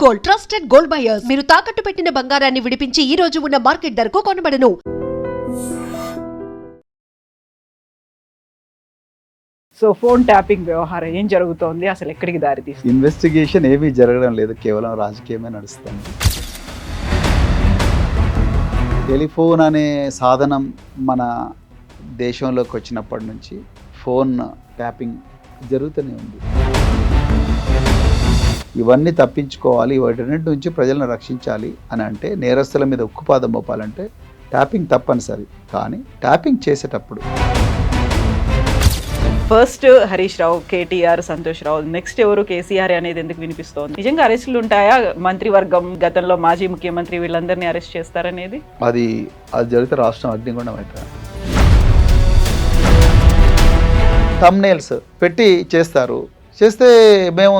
Gold, trusted gold buyers. మీరు తాకట్టు పెట్టిన బంగారాన్ని విడిపించి ఈ రోజు ఉన్న మార్కెట్ ధరకు కొనబడను. సో ఫోన్ ట్యాపింగ్ వ్యవహారం ఏం జరుగుతోంది, అసలు ఎక్కడికి దారి తీస్తుంది? ఇన్వెస్టిగేషన్ ఏమీ జరగడం లేదు, కేవలం రాజకీయమే నడుస్తుంది. టెలిఫోన్ అనే సాధనం మన దేశంలోకి వచ్చినప్పటి నుంచి ఫోన్ ట్యాపింగ్ జరుగుతూనే ఉంది. ఇవన్నీ తప్పించుకోవాలి, వాటన్నిటి నుంచి ప్రజలను రక్షించాలి అని అంటే, నేరస్తుల మీద ఉక్కుపాదం మోపాలంటే ట్యాపింగ్ తప్పనిసరి. కానీ ట్యాపింగ్ చేసేటప్పుడు ఫస్ట్ హరీష్ రావు, కేటీఆర్, సంతోష్ రావు, నెక్స్ట్ ఎవరు కేసీఆర్ అనేది ఎందుకు వినిపిస్తోంది? నిజంగా అరెస్టులు ఉంటాయా? మంత్రివర్గం, గతంలో మాజీ ముఖ్యమంత్రి వీళ్ళందరినీ అరెస్ట్ చేస్తారనేది అది జరిగితే రాష్ట్రం అగ్నిగుండం అవుతుంది. థంబ్నెయిల్స్ పెట్టి చేస్తారు, చేస్తే మేము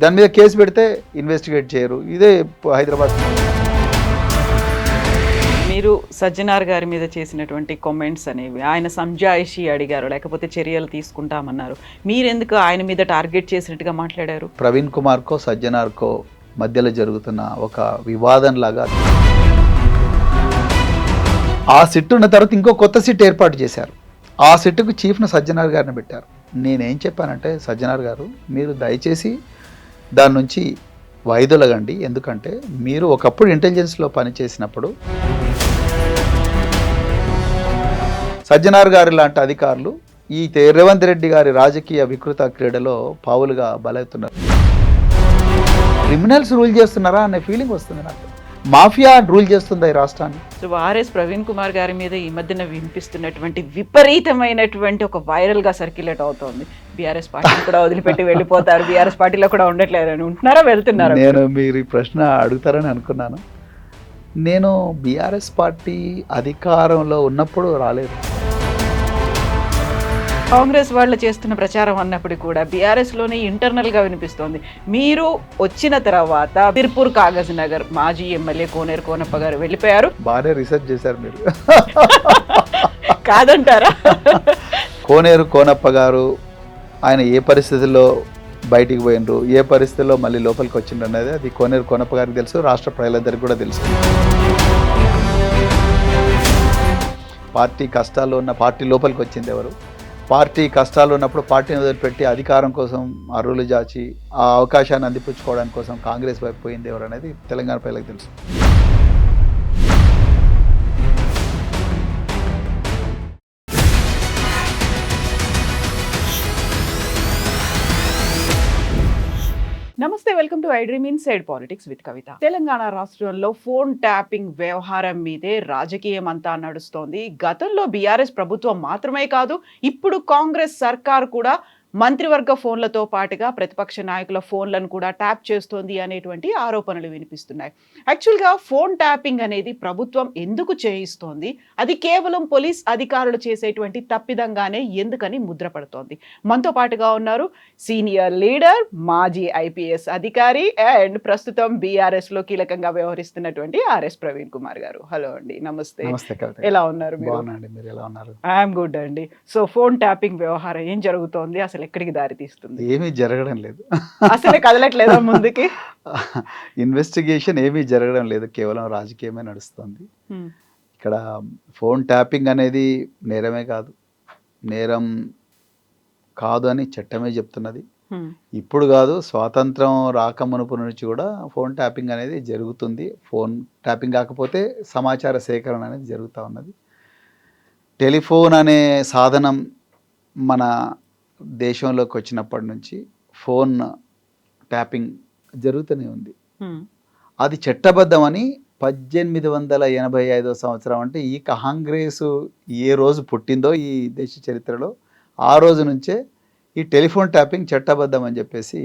దాని మీద కేసు పెడితే ఇన్వెస్టిగేట్ చేయరు. ఇదే హైదరాబాద్. మీరు సజ్జనార్ గారి మీద చేసినటువంటి కామెంట్స్ అనేవి, ఆయన సంజాయిషి అడిగారు, లేకపోతే చర్యలు తీసుకుంటామన్నారు. మీరెందుకు ఆయన మీద టార్గెట్ చేసినట్టుగా మాట్లాడారు? ప్రవీణ్ కుమార్కో సజ్జనార్కో మధ్యలో జరుగుతున్న ఒక వివాదం లాగా. ఆ సిట్ ఉన్న తర్వాత ఇంకో కొత్త సిట్ ఏర్పాటు చేశారు. ఆ సిట్కు చీఫ్ను సజ్జనార్ గారిని పెట్టారు. నేనేం చెప్పానంటే, సజ్జనార్ గారు మీరు దయచేసి దాని నుంచి వైదొలగండి. ఎందుకంటే మీరు ఒకప్పుడు ఇంటెలిజెన్స్లో పనిచేసినప్పుడు సజ్జనార్ గారి లాంటి అధికారులు ఈ రేవంత్ రెడ్డి గారి రాజకీయ వికృత క్రీడలో పావులుగా బలవుతున్నారు. క్రిమినల్స్ రూల్ చేస్తున్నారా అనే ఫీలింగ్ వస్తుంది నాకు. మాఫియా రూల్ చేస్తుందా ఈ రాష్ట్రాన్ని? సో ఆర్ఎస్ ప్రవీణ్ కుమార్ గారి మీద ఈ మధ్యన వినిపిస్తున్నటువంటి విపరీతమైనటువంటి ఒక వైరల్ గా సర్క్యులేట్ అవుతోంది. బీఆర్ఎస్ పార్టీ కూడా వదిలిపెట్టి వెళ్ళిపోతారు, బీఆర్ఎస్ పార్టీలో కూడా ఉండట్లేదు అని ఉంటున్నారా, వెళ్తున్నారా? నేను మీరు ఈ ప్రశ్న అడుగుతారని అనుకున్నాను. నేను బీఆర్ఎస్ పార్టీ అధికారంలో ఉన్నప్పుడు రాలేదు. కాంగ్రెస్ వాళ్ళు చేస్తున్న ప్రచారం అన్నప్పుడు కూడా బీఆర్ఎస్ లోనే ఇంటర్నల్ గా వినిపిస్తోంది. మీరు వచ్చిన తర్వాత తిరుపూర్ కాగజ్ నగర్ మాజీ ఎమ్మెల్యే కోనేరు కోనప్ప గారు వెళ్ళిపోయారు. బాగానే రీసెర్చ్ చేశారు మీరు. కాదంటారా? కోనేరు కోనప్ప గారు ఆయన ఏ పరిస్థితుల్లో బయటికి పోయినరు, ఏ పరిస్థితుల్లో మళ్ళీ లోపలికి వచ్చిండ్రు అనేది అది కోనేరు కోనప్ప గారికి తెలుసు, రాష్ట్ర ప్రజలందరికీ కూడా తెలుసు. పార్టీ కష్టాల్లో ఉన్న పార్టీ లోపలికి వచ్చింది ఎవరు? పార్టీ కష్టాలు ఉన్నప్పుడు పార్టీని వదిలిపెట్టి అధికారం కోసం అర్రులు జాచి ఆ అవకాశాన్ని అందిపుచ్చుకోవడానికి కోసం కాంగ్రెస్ వైపు పోయింది ఎవరు అనేది తెలంగాణ ప్రజలకు తెలుసు. నమస్తే, welcome to I dream inside politics with Kavitha. Telangana రాష్ట్రంలో ఫోన్ ట్యాపింగ్ వ్యవహారం మీదే రాజకీయం అంతా నడుస్తోంది. గతంలో బీఆర్ఎస్ ప్రభుత్వం మాత్రమే కాదు, ఇప్పుడు కాంగ్రెస్ సర్కార్ కూడా మంత్రివర్గ ఫోన్లతో పాటుగా ప్రతిపక్ష నాయకుల ఫోన్లను కూడా ట్యాప్ చేస్తోంది అనేటువంటి ఆరోపణలు వినిపిస్తున్నాయి. యాక్చువల్గా ఫోన్ ట్యాపింగ్ అనేది ప్రభుత్వం ఎందుకు చేయిస్తోంది? అది కేవలం పోలీస్ అధికారులు చేసేటువంటి తప్పిదంగానే ఎందుకని ముద్రపడుతోంది? మనతో పాటుగా ఉన్నారు సీనియర్ లీడర్, మాజీ ఐపీఎస్ అధికారి అండ్ ప్రస్తుతం బీఆర్ఎస్ లో కీలకంగా వ్యవహరిస్తున్నటువంటి ఆర్ఎస్ ప్రవీణ్ కుమార్ గారు. హలో అండి, నమస్తే. ఎలా ఉన్నారు? ఐఎమ్ గుడ్ అండి. సో ఫోన్ ట్యాపింగ్ వ్యవహారం ఏం జరుగుతోంది, అసలు ఎక్కడికి దారి తీస్తుంది? ఏమీ జరగడం లేదు, అసలే కదలట్లేదా ముందుకి? ఇన్వెస్టిగేషన్ ఏమీ జరగడం లేదు, కేవలం రాజకీయమే నడుస్తుంది. ఇక్కడ ఫోన్ ట్యాపింగ్ అనేది నేరమే కాదు, నేరం కాదు అని చట్టమే చెప్తున్నది. ఇప్పుడు కాదు, స్వాతంత్రం రాకమునుపు నుంచి కూడా ఫోన్ ట్యాపింగ్ అనేది జరుగుతుంది. ఫోన్ ట్యాపింగ్ కాకపోతే సమాచార సేకరణ అనేది జరుగుతూ ఉన్నది. టెలిఫోన్ అనే సాధనం మన దేశంలోకి వచ్చినప్పటి నుంచి ఫోన్ ట్యాపింగ్ జరుగుతూనే ఉంది. అది చట్టబద్ధమని 1885 సంవత్సరం, అంటే ఈ కాంగ్రెస్ ఏ రోజు పుట్టిందో ఈ దేశ చరిత్రలో ఆ రోజు నుంచే ఈ టెలిఫోన్ ట్యాపింగ్ చట్టబద్ధం అని చెప్పేసి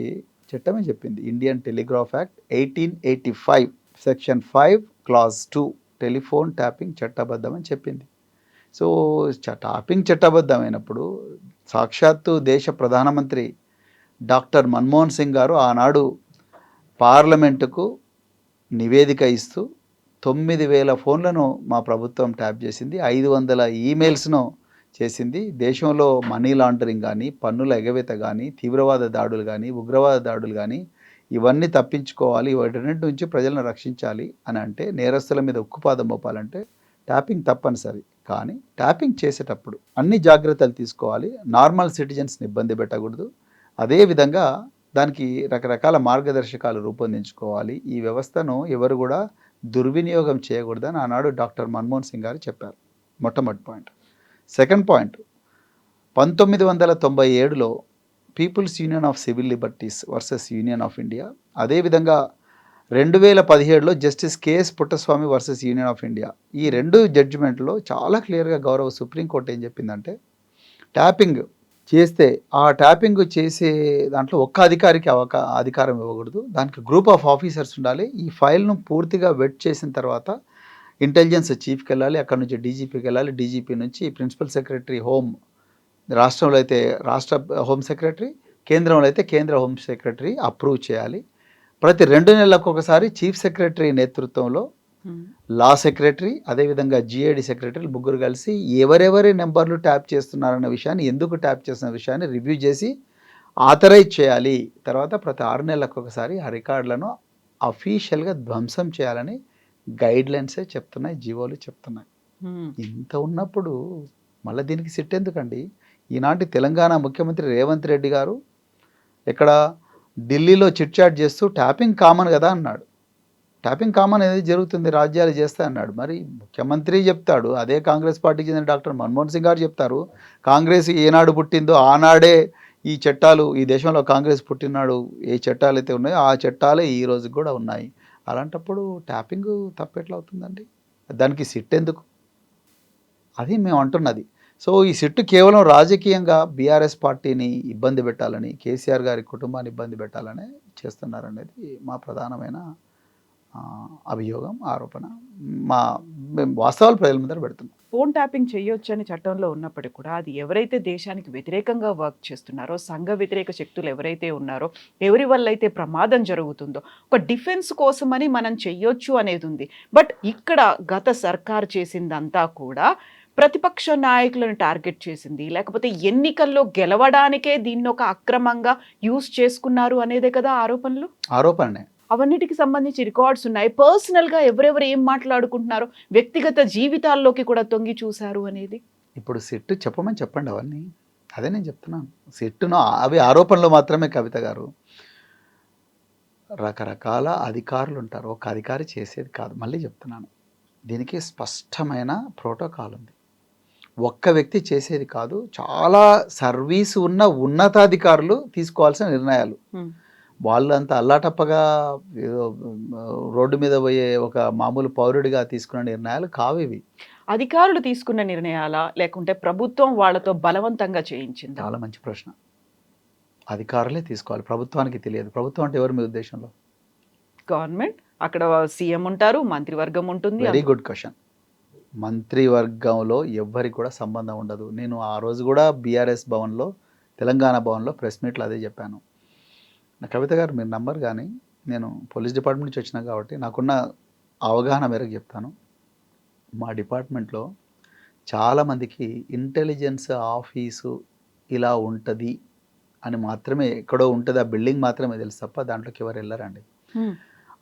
చట్టమే చెప్పింది. Indian telegraph act 1885 section 5 clause 2 telephone tapping చట్టబద్ధం అని చెప్పింది. సో ట్యాపింగ్ చట్టబద్ధమైనప్పుడు సాక్షాత్తు దేశ ప్రధానమంత్రి డాక్టర్ మన్మోహన్ సింగ్ గారు ఆనాడు పార్లమెంటుకు నివేదిక ఇస్తూ 9,000 ఫోన్లను మా ప్రభుత్వం ట్యాప్ చేసింది, 500 ఈమెయిల్స్ను చేసింది. దేశంలో మనీ లాండరింగ్ కానీ, పన్నుల ఎగవేత కానీ, తీవ్రవాద దాడులు కానీ, ఉగ్రవాద దాడులు కానీ ఇవన్నీ తప్పించుకోవాలి, వాటన్నిటి నుంచి ప్రజలను రక్షించాలి అని అంటే, నేరస్తుల మీద ఉక్కుపాదం మోపాలంటే ట్యాపింగ్ తప్పనిసరి. కానీ ట్యాపింగ్ చేసేటప్పుడు అన్ని జాగ్రత్తలు తీసుకోవాలి. నార్మల్ సిటిజన్స్ని ఇబ్బంది పెట్టకూడదు. అదేవిధంగా దానికి రకరకాల మార్గదర్శకాలు రూపొందించుకోవాలి. ఈ వ్యవస్థను ఎవరు కూడా దుర్వినియోగం చేయకూడదని ఆనాడు డాక్టర్ మన్మోహన్ సింగ్ గారు చెప్పారు. మొట్టమొదటి పాయింట్. సెకండ్ పాయింట్, 1997లో people's union of civil liberties versus union of India, అదేవిధంగా 2017లో justice KS Puttaswamy versus union of India, ఈ రెండు జడ్జిమెంట్లో చాలా క్లియర్గా గౌరవ సుప్రీంకోర్టు ఏం చెప్పిందంటే, ట్యాపింగ్ చేస్తే ఆ ట్యాపింగ్ చేసే దాంట్లో ఒక్క అధికారికి అధికారం ఇవ్వకూడదు, దానికి గ్రూప్ ఆఫ్ ఆఫీసర్స్ ఉండాలి. ఈ ఫైల్ను పూర్తిగా వెట్ చేసిన తర్వాత ఇంటెలిజెన్స్ చీఫ్కి వెళ్ళాలి, అక్కడ నుంచి డీజీపీకి వెళ్ళాలి, డీజీపీ నుంచి ప్రిన్సిపల్ సెక్రటరీ హోమ్, రాష్ట్రంలో అయితే రాష్ట్ర హోమ్ సెక్రటరీ, కేంద్రంలో అయితే కేంద్ర హోమ్ సెక్రటరీ అప్రూవ్ చేయాలి. ప్రతి 2 నెలలకు ఒకసారి చీఫ్ సెక్రటరీ నేతృత్వంలో లా సెక్రటరీ, అదేవిధంగా జిఐడి సెక్రటరీ ముగ్గురు కలిసి ఎవరెవరి నెంబర్లు ట్యాప్ చేస్తున్నారన్న విషయాన్ని, ఎందుకు ట్యాప్ చేస్తున్న విషయాన్ని రివ్యూ చేసి ఆథరైజ్ చేయాలి. తర్వాత ప్రతి 6 నెలలకు ఒకసారి ఆ రికార్డులను అఫీషియల్గా ధ్వంసం చేయాలని గైడ్లైన్సే చెప్తున్నాయి, జీవోలు చెప్తున్నాయి. ఇంత ఉన్నప్పుడు మళ్ళీ దీనికి సిట్ ఎందుకండి? ఈనాటి తెలంగాణ ముఖ్యమంత్రి రేవంత్ రెడ్డి గారు ఇక్కడ ఢిల్లీలో చిట్ చాట్ చేస్తూ ట్యాపింగ్ కామన్ కదా అన్నాడు. ట్యాపింగ్ కామన్ అనేది జరుగుతుంది, రాజ్యాలు చేస్తాయి అన్నాడు. మరి ముఖ్యమంత్రి చెప్తాడు, అదే కాంగ్రెస్ పార్టీకి చెందిన డాక్టర్ మన్మోహన్ సింగ్ గారు చెప్తారు, కాంగ్రెస్ ఏనాడు పుట్టిందో ఆనాడే ఈ చట్టాలు, ఈ దేశంలో కాంగ్రెస్ పుట్టినాడు ఏ చట్టాలు అయితే ఉన్నాయో ఆ చట్టాలే ఈ రోజుకి కూడా ఉన్నాయి. అలాంటప్పుడు ట్యాపింగ్ తప్పెట్లా అవుతుందండి? దానికి సిట్ ఎందుకు? అది మేము అంటున్నది. సో ఈ సిట్టు కేవలం రాజకీయంగా బీఆర్ఎస్ పార్టీని ఇబ్బంది పెట్టాలని, కేసీఆర్ గారి కుటుంబాన్ని ఇబ్బంది పెట్టాలని చేస్తున్నారనేది మా ప్రధానమైన అభియోగం, ఆరోపణ. మేము వాస్తవాలు ప్రజల ముందర పెడుతున్నాం. ఫోన్ ట్యాపింగ్ చేయొచ్చు అని చట్టంలో ఉన్నప్పటికీ కూడా అది ఎవరైతే దేశానికి వ్యతిరేకంగా వర్క్ చేస్తున్నారో, సంఘ వ్యతిరేక శక్తులు ఎవరైతే ఉన్నారో, ఎవరి వల్ల అయితే ప్రమాదం జరుగుతుందో, ఒక డిఫెన్స్ కోసమని మనం చెయ్యొచ్చు అనేది ఉంది. బట్ ఇక్కడ గత సర్కార్ చేసిందంతా కూడా ప్రతిపక్ష నాయకులను టార్గెట్ చేసింది, లేకపోతే ఎన్నికల్లో గెలవడానికే దీన్ని ఒక అక్రమంగా యూజ్ చేసుకున్నారు అనేదే కదా ఆరోపణనే. అవన్నిటికి సంబంధించి రికార్డ్స్ ఉన్నాయి. పర్సనల్గా ఎవరెవరు ఏం మాట్లాడుకుంటున్నారో, వ్యక్తిగత జీవితాల్లోకి కూడా తొంగి చూశారు అనేది. ఇప్పుడు సిట్టు చెప్పమని చెప్పండి అవన్నీ. అదే నేను చెప్తున్నాను. సిట్టును అవి ఆరోపణలు మాత్రమే కవిత గారు. రకరకాల అధికారులు ఉంటారు, ఒక అధికారి చేసేది కాదు. మళ్ళీ చెప్తున్నాను, దీనికి స్పష్టమైన ప్రోటోకాల్ ఉంది. ఒక్క వ్యక్తి చేసేది కాదు, చాలా సర్వీసు ఉన్న ఉన్నతాధికారులు తీసుకోవాల్సిన నిర్ణయాలు. వాళ్ళు అంత అల్లాటప్పగా ఏదో రోడ్డు మీద పోయే ఒక మామూలు పౌరుడిగా తీసుకున్న నిర్ణయాలు కావు ఇవి. అధికారులు తీసుకున్న నిర్ణయాలా, లేకుంటే ప్రభుత్వం వాళ్ళతో బలవంతంగా చేయించింది? చాలా మంచి ప్రశ్న. అధికారులే తీసుకోవాలి, ప్రభుత్వానికి తెలియదు. ప్రభుత్వం అంటే ఎవరు మీ ఉద్దేశంలో? గవర్నమెంట్, అక్కడ సీఎం ఉంటారు, మంత్రివర్గం ఉంటుంది. Very good question. మంత్రివర్గంలో ఎవ్వరికి కూడా సంబంధం ఉండదు. నేను ఆ రోజు కూడా బీఆర్ఎస్ భవన్లో, తెలంగాణ భవన్లో ప్రెస్ మీట్లో అదే చెప్పాను. నా కవిత గారు మీరు నంబర్, కానీ నేను పోలీస్ డిపార్ట్మెంట్ నుంచి వచ్చినా కాబట్టి నాకున్న అవగాహన మేరకు చెప్తాను. మా డిపార్ట్మెంట్లో చాలామందికి ఇంటెలిజెన్స్ ఆఫీసు ఇలా ఉంటుంది అని మాత్రమే, ఎక్కడో ఉంటుంది ఆ బిల్డింగ్ మాత్రమే తెలుసు తప్ప దాంట్లోకి ఎవరు వెళ్ళరండి.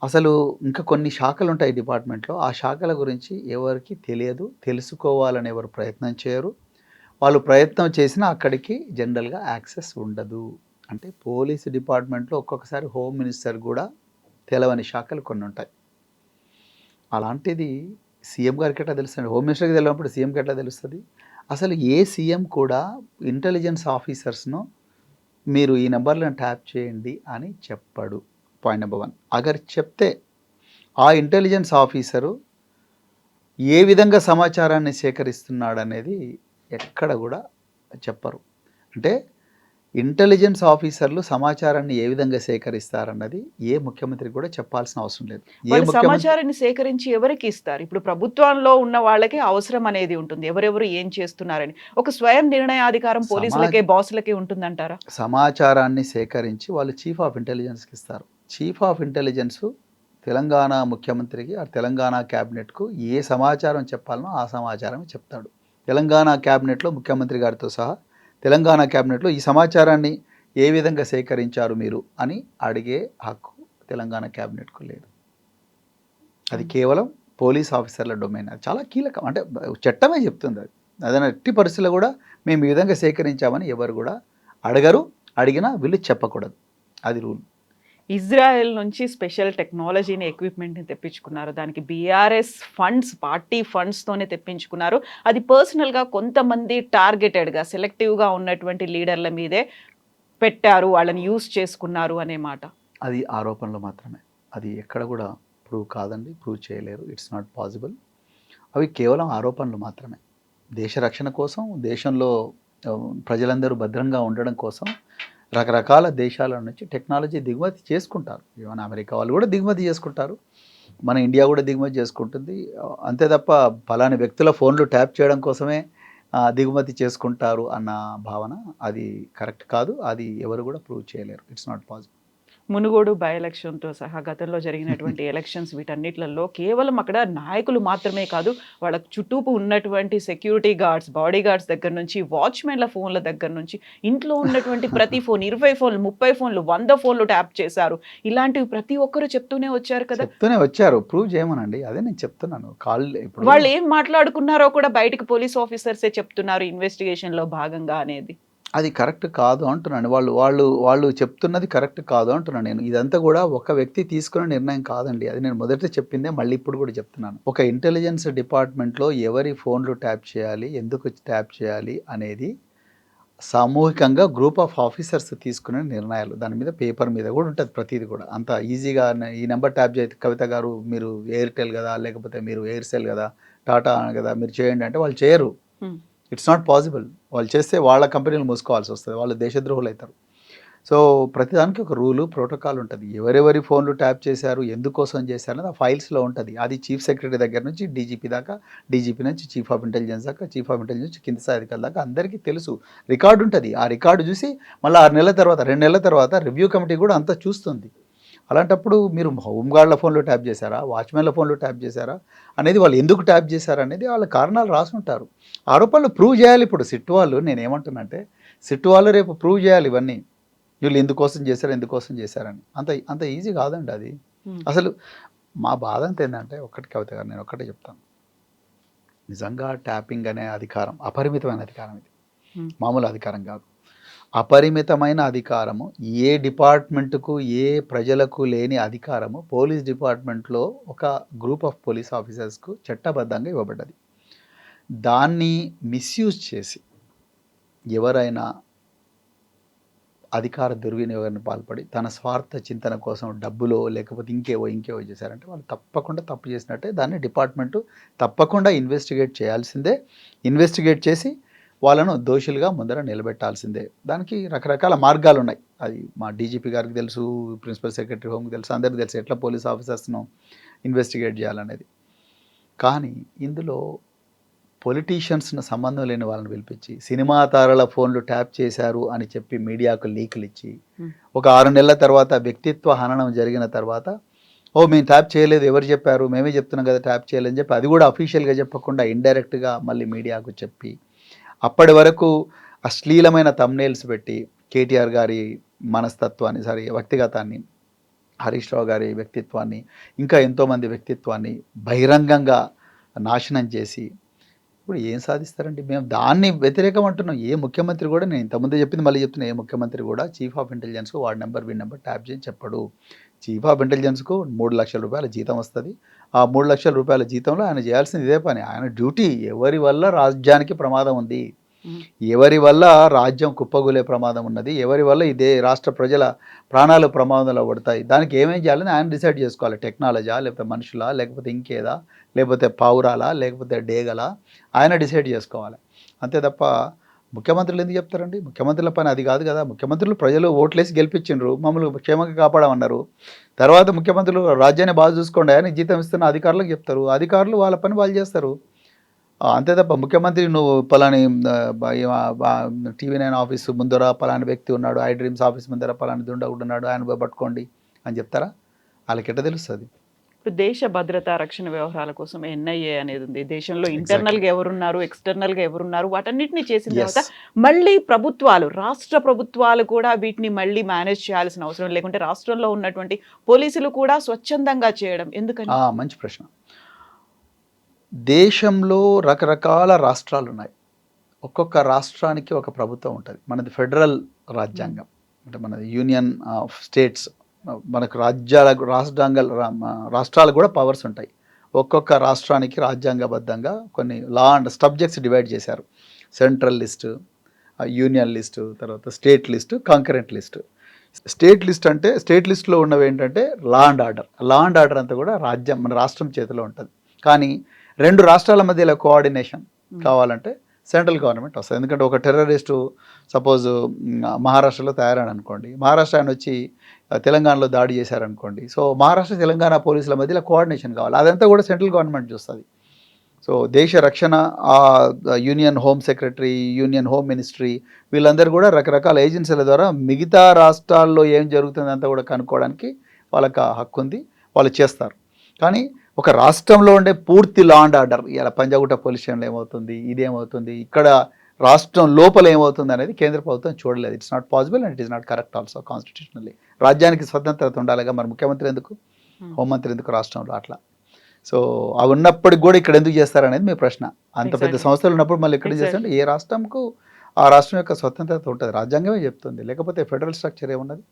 అసలు ఇంకా కొన్ని శాఖలు ఉంటాయి డిపార్ట్మెంట్లో, ఆ శాఖల గురించి ఎవరికి తెలియదు, తెలుసుకోవాలని ఎవరు ప్రయత్నం చేయరు. వాళ్ళు ప్రయత్నం చేసినా అక్కడికి జనరల్గా యాక్సెస్ ఉండదు. అంటే పోలీసు డిపార్ట్మెంట్లో ఒక్కొక్కసారి హోమ్ మినిస్టర్ కూడా తెలవని శాఖలు కొన్ని ఉంటాయి. అలాంటిది సీఎం గారికి ఎట్లా తెలుస్తుంది? హోమ్ మినిస్టర్కి తెలియనప్పుడు సీఎంకి ఎట్లా తెలుస్తుంది? అసలు ఏ సీఎం కూడా ఇంటెలిజెన్స్ ఆఫీసర్స్ను మీరు ఈ నెంబర్లను ట్యాప్ చేయండి అని చెప్పడు. Point number 1. అగర్ చెప్తే ఆ ఇంటెలిజెన్స్ ఆఫీసరు ఏ విధంగా సమాచారాన్ని సేకరిస్తున్నాడు అనేది ఎక్కడ కూడా చెప్పరు. అంటే ఇంటెలిజెన్స్ ఆఫీసర్లు సమాచారాన్ని ఏ విధంగా సేకరిస్తారన్నది ఏ ముఖ్యమంత్రి కూడా చెప్పాల్సిన అవసరం లేదు. సమాచారాన్ని సేకరించి ఎవరికి ఇస్తారు? ఇప్పుడు ప్రభుత్వంలో ఉన్న వాళ్ళకి అవసరం అనేది ఉంటుంది, ఎవరెవరు ఏం చేస్తున్నారని. ఒక స్వయం నిర్ణయాధికారం పోలీసులకే, బాసులకే ఉంటుందంటారా? సమాచారాన్ని సేకరించి వాళ్ళు చీఫ్ ఆఫ్ ఇంటెలిజెన్స్కి ఇస్తారు. చీఫ్ ఆఫ్ ఇంటెలిజెన్స్ తెలంగాణ ముఖ్యమంత్రికి, ఆ తెలంగాణ క్యాబినెట్కు ఏ సమాచారం చెప్పాలనో ఆ సమాచారం చెప్తాడు. తెలంగాణ క్యాబినెట్లో ముఖ్యమంత్రి గారితో సహా తెలంగాణ క్యాబినెట్లో ఈ సమాచారాన్ని ఏ విధంగా సేకరించారు మీరు అని అడిగే హక్కు తెలంగాణ క్యాబినెట్కు లేదు. అది కేవలం పోలీస్ ఆఫీసర్ల డొమైన్. అది చాలా కీలకం. అంటే చట్టమే చెప్తుంది అది. అదైనా ఎట్టి పరిస్థితుల్లో కూడా మేము ఈ విధంగా సేకరించామని ఎవరు కూడా అడగరు, అడిగినా వీళ్ళు చెప్పకూడదు. అది రూల్. ఇజ్రాయెల్ నుంచి స్పెషల్ టెక్నాలజీని ఎక్విప్మెంట్ని తెప్పించుకున్నారు. దానికి బీఆర్ఎస్ ఫండ్స్, పార్టీ ఫండ్స్తోనే తెప్పించుకున్నారు. అది పర్సనల్గా కొంతమంది టార్గెటెడ్గా సెలెక్టివ్గా ఉన్నటువంటి లీడర్ల మీదే పెట్టారు, వాళ్ళని యూజ్ చేసుకున్నారు అనే మాట. అది ఆరోపణలు మాత్రమే. అది ఎక్కడ కూడా ప్రూవ్ కాదండి, ప్రూవ్ చేయలేరు. It's not possible. అవి కేవలం ఆరోపణలు మాత్రమే. దేశ రక్షణ కోసం, దేశంలో ప్రజలందరూ భద్రంగా ఉండడం కోసం రకరకాల దేశాల నుంచి టెక్నాలజీ దిగుమతి చేసుకుంటారు. ఈవెన్ అమెరికా వాళ్ళు కూడా దిగుమతి చేసుకుంటారు, మన ఇండియా కూడా దిగుమతి చేసుకుంటుంది. అంతే తప్ప పలాని వ్యక్తుల ఫోన్లు ట్యాప్ చేయడం కోసమే దిగుమతి చేసుకుంటారు అన్న భావన అది కరెక్ట్ కాదు. అది ఎవరు కూడా ప్రూవ్ చేయలేరు. It's not possible. Munugode by ఎలక్షన్తో సహా గతంలో జరిగినటువంటి ఎలక్షన్స్ వీటన్నిటిలలో కేవలం అక్కడ నాయకులు మాత్రమే కాదు, వాళ్ళ చుట్టూపు ఉన్నటువంటి సెక్యూరిటీ గార్డ్స్, బాడీ గార్డ్స్ దగ్గర నుంచి, వాచ్మెన్ల ఫోన్ల దగ్గర నుంచి, ఇంట్లో ఉన్నటువంటి ప్రతి ఫోన్ 20 ఫోన్లు, 30 ఫోన్లు, 100 ఫోన్లు ట్యాప్ చేశారు. ఇలాంటివి ప్రతి ఒక్కరు చెప్తూనే వచ్చారు కదా. చెప్తూనే వచ్చారు. ప్రూవ్ చేయమనండి. అదే నేను చెప్తున్నాను. ఇప్పుడు వాళ్ళు ఏం మాట్లాడుకున్నారో కూడా బయటకు పోలీస్ ఆఫీసర్సే చెప్తున్నారు ఇన్వెస్టిగేషన్లో భాగంగా అనేది. అది కరెక్ట్ కాదు అంటున్నాను. వాళ్ళు చెప్తున్నది కరెక్ట్ కాదు అంటున్నాను నేను. ఇదంతా కూడా ఒక వ్యక్తి తీసుకునే నిర్ణయం కాదండి. అది నేను మొదట చెప్పిందే మళ్ళీ ఇప్పుడు కూడా చెప్తున్నాను. ఒక ఇంటెలిజెన్స్ డిపార్ట్మెంట్లో ఎవరి ఫోన్లు ట్యాప్ చేయాలి, ఎందుకు ట్యాప్ చేయాలి అనేది సామూహికంగా గ్రూప్ ఆఫ్ ఆఫీసర్స్ తీసుకునే నిర్ణయాలు. దాని మీద పేపర్ మీద కూడా ఉంటుంది ప్రతిదీ కూడా. అంత ఈజీగా ఈ నెంబర్ ట్యాప్ చేస్తే కవిత గారు మీరు ఎయిర్టెల్ కదా, లేకపోతే మీరు ఎయిర్సెల్ కదా, టాటా కదా, మీరు చేయండి అంటే వాళ్ళు చేయరు. It's not possible. వాళ్ళు చేస్తే వాళ్ళ కంపెనీలు మూసుకోవాల్సి వస్తుంది, వాళ్ళు దేశద్రోహులు అవుతారు. సో ప్రతిదానికి ఒక రూలు, ప్రోటోకాల్ ఉంటుంది. ఎవరెవరి ఫోన్లు ట్యాప్ చేశారు, ఎందుకోసం చేశారు అనేది ఆ ఫైల్స్లో ఉంటుంది. అది చీఫ్ సెక్రటరీ దగ్గర నుంచి డీజీపీ దాకా, డీజీపీ నుంచి చీఫ్ ఆఫ్ ఇంటెలిజెన్స్ దాకా, చీఫ్ ఆఫ్ ఇంటెలిజెన్స్ నుంచి కింది స్థాయి అధికారుల దాకా అందరికీ తెలుసు. రికార్డు ఉంటుంది. ఆ రికార్డు చూసి మళ్ళీ 6 నెలల తర్వాత, 2 నెలల తర్వాత రివ్యూ కమిటీ కూడా అంతా చూస్తుంది. అలాంటప్పుడు మీరు హోంగార్డ్ల ఫోన్లో ట్యాప్ చేశారా, వాచ్మెన్ల ఫోన్లో ట్యాప్ చేశారా అనేది, వాళ్ళు ఎందుకు ట్యాప్ చేశారు అనేది వాళ్ళ కారణాలు రాసుంటారు. ఆరోపణలు ప్రూవ్ చేయాలి. ఇప్పుడు సిట్ వాళ్ళు, నేను ఏమంటున్నానంటే సిట్ వాళ్ళు రేపు ప్రూవ్ చేయాలి ఇవన్నీ, వీళ్ళు ఎందుకోసం చేశారని. అంత ఈజీ కాదండి అది. అసలు మా బాధ అంత ఏంటంటే, ఒకటి కవిత గారు, నేను ఒక్కటే చెప్తాను. నిజంగా ట్యాపింగ్ అనే అధికారం అపరిమితమైన అధికారం. ఇది మామూలు అధికారం కాదు. అపరిమితమైన అధికారము. ఏ డిపార్ట్మెంట్కు, ఏ ప్రజలకు లేని అధికారము పోలీస్ డిపార్ట్మెంట్లో ఒక గ్రూప్ ఆఫ్ పోలీస్ ఆఫీసర్స్కు చట్టబద్ధంగా ఇవ్వబడ్డది. దాన్ని మిస్యూజ్ చేసి ఎవరైనా అధికార దుర్వినియోగాన్ని పాల్పడి తన స్వార్థ చింతన కోసం డబ్బులో లేకపోతే ఇంకేవో చేశారంటే వాళ్ళు తప్పకుండా తప్పు చేసినట్టే. దాన్ని డిపార్ట్మెంటు తప్పకుండా ఇన్వెస్టిగేట్ చేయాల్సిందే. ఇన్వెస్టిగేట్ చేసి వాళ్ళను దోషులుగా ముందర నిలబెట్టాల్సిందే. దానికి రకరకాల మార్గాలు ఉన్నాయి. అది మా డీజీపీ గారికి తెలుసు, ప్రిన్సిపల్ సెక్రటరీ హోమ్కి తెలుసు, అందరికీ తెలుసు ఎట్లా పోలీస్ ఆఫీసర్స్ను ఇన్వెస్టిగేట్ చేయాలనేది. కానీ ఇందులో పొలిటీషియన్స్ను సంబంధం లేని వాళ్ళని పిలిపించి సినిమా తారల ఫోన్లు ట్యాప్ చేశారు అని చెప్పి మీడియాకు లీకులు ఇచ్చి ఒక 6 నెలల తర్వాత వ్యక్తిత్వ హననం జరిగిన తర్వాత, మేము ట్యాప్ చేయలేదు, ఎవరు చెప్పారు, మేమే చెప్తున్నాం కదా ట్యాప్ చేయలేదని చెప్పి అది కూడా అఫీషియల్గా చెప్పకుండా ఇండైరెక్ట్గా మళ్ళీ మీడియాకు చెప్పి, అప్పటి వరకు అశ్లీలమైన థంబ్నెయిల్స్ పెట్టి కేటీఆర్ గారి మనస్తత్వాన్ని, వ్యక్తిగతాన్ని, హరీష్ రావు గారి వ్యక్తిత్వాన్ని, ఇంకా ఎంతోమంది వ్యక్తిత్వాన్ని బహిరంగంగా నాశనం చేసి ఇప్పుడు ఏం సాధిస్తారండి? మేము దాన్ని వ్యతిరేకం అంటున్నాం. ఏ ముఖ్యమంత్రి కూడా, నేను ఇంతకుముందే చెప్పింది మళ్ళీ చెప్తున్నా, ఏ ముఖ్యమంత్రి కూడా చీఫ్ ఆఫ్ ఇంటెలిజెన్స్కు వాడి నెంబర్ వీడి నెంబర్ ట్యాప్ చేయని చెప్పడు. చీఫ్ ఆఫ్ ఇంటెలిజెన్స్కు 3 లక్షల రూపాయల జీతం వస్తుంది. ఆ 3 లక్షల రూపాయల జీతంలో ఆయన చేయాల్సింది ఇదే పని. ఆయన డ్యూటీ. ఎవరి వల్ల రాజ్యానికి ప్రమాదం ఉంది, ఎవరి వల్ల రాజ్యం కుప్పగూలే ప్రమాదం ఉన్నది, ఎవరి వల్ల ఇదే రాష్ట్ర ప్రజల ప్రాణాలు ప్రమాదంలో పడతాయి, దానికి ఏమేం చేయాలని ఆయన డిసైడ్ చేసుకోవాలి. టెక్నాలజా, లేకపోతే మనుషులా, లేకపోతే ఇంకేదా, లేకపోతే పౌరాలా, లేకపోతే డేగలా, ఆయన డిసైడ్ చేసుకోవాలి. అంతే తప్ప ముఖ్యమంత్రులు ఎందుకు చెప్తారండి? ముఖ్యమంత్రుల పని అది కాదు కదా. ముఖ్యమంత్రులు ప్రజలు ఓట్లేసి గెలిపించిండ్రు, మమ్మల్ని క్షేమంగా కాపాడమన్నారు. తర్వాత ముఖ్యమంత్రులు రాజ్యాన్ని బాగా చూసుకోండి అని జీతం ఇస్తున్న అధికారులకు చెప్తారు. అధికారులు వాళ్ళ పని వాళ్ళు చేస్తారు. అంతే తప్ప ముఖ్యమంత్రి నువ్వు పలాని TV9 ఆఫీసు ముందర పలాని వ్యక్తి ఉన్నాడు, ఐ డ్రీమ్స్ ఆఫీస్ ముందర పలాని దుండగుడు ఉన్నాడు, ఆయన పట్టుకోండి అని చెప్తారా? వాళ్ళకి ఎట్ట తెలుస్తుంది? ఇప్పుడు దేశ భద్రతా రక్షణ వ్యవహారాల కోసం ఎన్ఐఏ అనేది ఉంది. దేశంలో ఇంటర్నల్ గా ఎవరున్నారు, ఎక్స్టర్నల్ గా ఎవరున్నారు, వాటన్నిటిని చేసిన తర్వాత మళ్ళీ ప్రభుత్వాలు, రాష్ట్ర ప్రభుత్వాలు కూడా వీటిని మళ్ళీ మేనేజ్ చేయాల్సిన అవసరం లేకుంటే రాష్ట్రంలో ఉన్నటువంటి పోలీసులు కూడా స్వచ్ఛందంగా చేయడం ఎందుకని? మంచి ప్రశ్న. దేశంలో రకరకాల రాష్ట్రాలు ఉన్నాయి. ఒక్కొక్క రాష్ట్రానికి ఒక ప్రభుత్వం ఉంటుంది. మనది ఫెడరల్ రాజ్యాంగం, అంటే మనది యూనియన్ ఆఫ్ స్టేట్స్. మనకు రాష్ట్రాలకు కూడా పవర్స్ ఉంటాయి. ఒక్కొక్క రాష్ట్రానికి రాజ్యాంగబద్ధంగా కొన్ని లా అండ్ సబ్జెక్ట్స్ డివైడ్ చేశారు. సెంట్రల్ లిస్టు, యూనియన్ లిస్టు, తర్వాత state list, concurrent list. State list అంటే స్టేట్ లిస్టులో ఉన్నవి ఏంటంటే లా అండ్ ఆర్డర్ అంతా కూడా మన రాష్ట్రం చేతిలో ఉంటుంది. కానీ రెండు రాష్ట్రాల మధ్యలో కోఆర్డినేషన్ కావాలంటే సెంట్రల్ గవర్నమెంట్ వస్తుంది. ఎందుకంటే ఒక టెర్రరిస్టు సపోజ్ మహారాష్ట్రలో తయారని అనుకోండి, మహారాష్ట్ర ఆయన వచ్చి తెలంగాణలో దాడి చేశారనుకోండి, సో మహారాష్ట్ర తెలంగాణ పోలీసుల మధ్యలో కోఆర్డినేషన్ కావాలి. అదంతా కూడా సెంట్రల్ గవర్నమెంట్ చూస్తుంది. సో దేశ రక్షణ, union home secretary, union home ministry, వీళ్ళందరూ కూడా రకరకాల ఏజెన్సీల ద్వారా మిగతా రాష్ట్రాల్లో ఏం జరుగుతుందంతా కూడా కనుక్కోవడానికి వాళ్ళకి హక్కు ఉంది, వాళ్ళు చేస్తారు. కానీ ఒక రాష్ట్రంలో ఉండే పూర్తి లా అండ్ ఆర్డర్, ఇలా పంజాగుట్ట పోలీస్ స్టేషన్లో ఏమవుతుంది, ఇదేమవుతుంది, ఇక్కడ రాష్ట్రం లోపల ఏమవుతుంది అనేది కేంద్ర ప్రభుత్వం చూడలేదు. It's not possible and it is not correct also constitutionally. రాజ్యానికి స్వతంత్రత ఉండాలిగా, మరి ముఖ్యమంత్రి ఎందుకు, హోంమంత్రి ఎందుకు రాష్ట్రంలో అట్లా? సో అవి ఉన్నప్పటికి కూడా ఇక్కడ ఎందుకు చేస్తారనేది మీ ప్రశ్న. అంత పెద్ద సంస్థలు ఉన్నప్పుడు మళ్ళీ ఇక్కడ చేస్తారంటే ఏ రాష్ట్రంకు ఆ రాష్ట్రం యొక్క స్వతంత్రత ఉంటుంది, రాజ్యాంగమే చెప్తుంది. లేకపోతే ఫెడరల్ స్ట్రక్చర్ ఏమున్నది?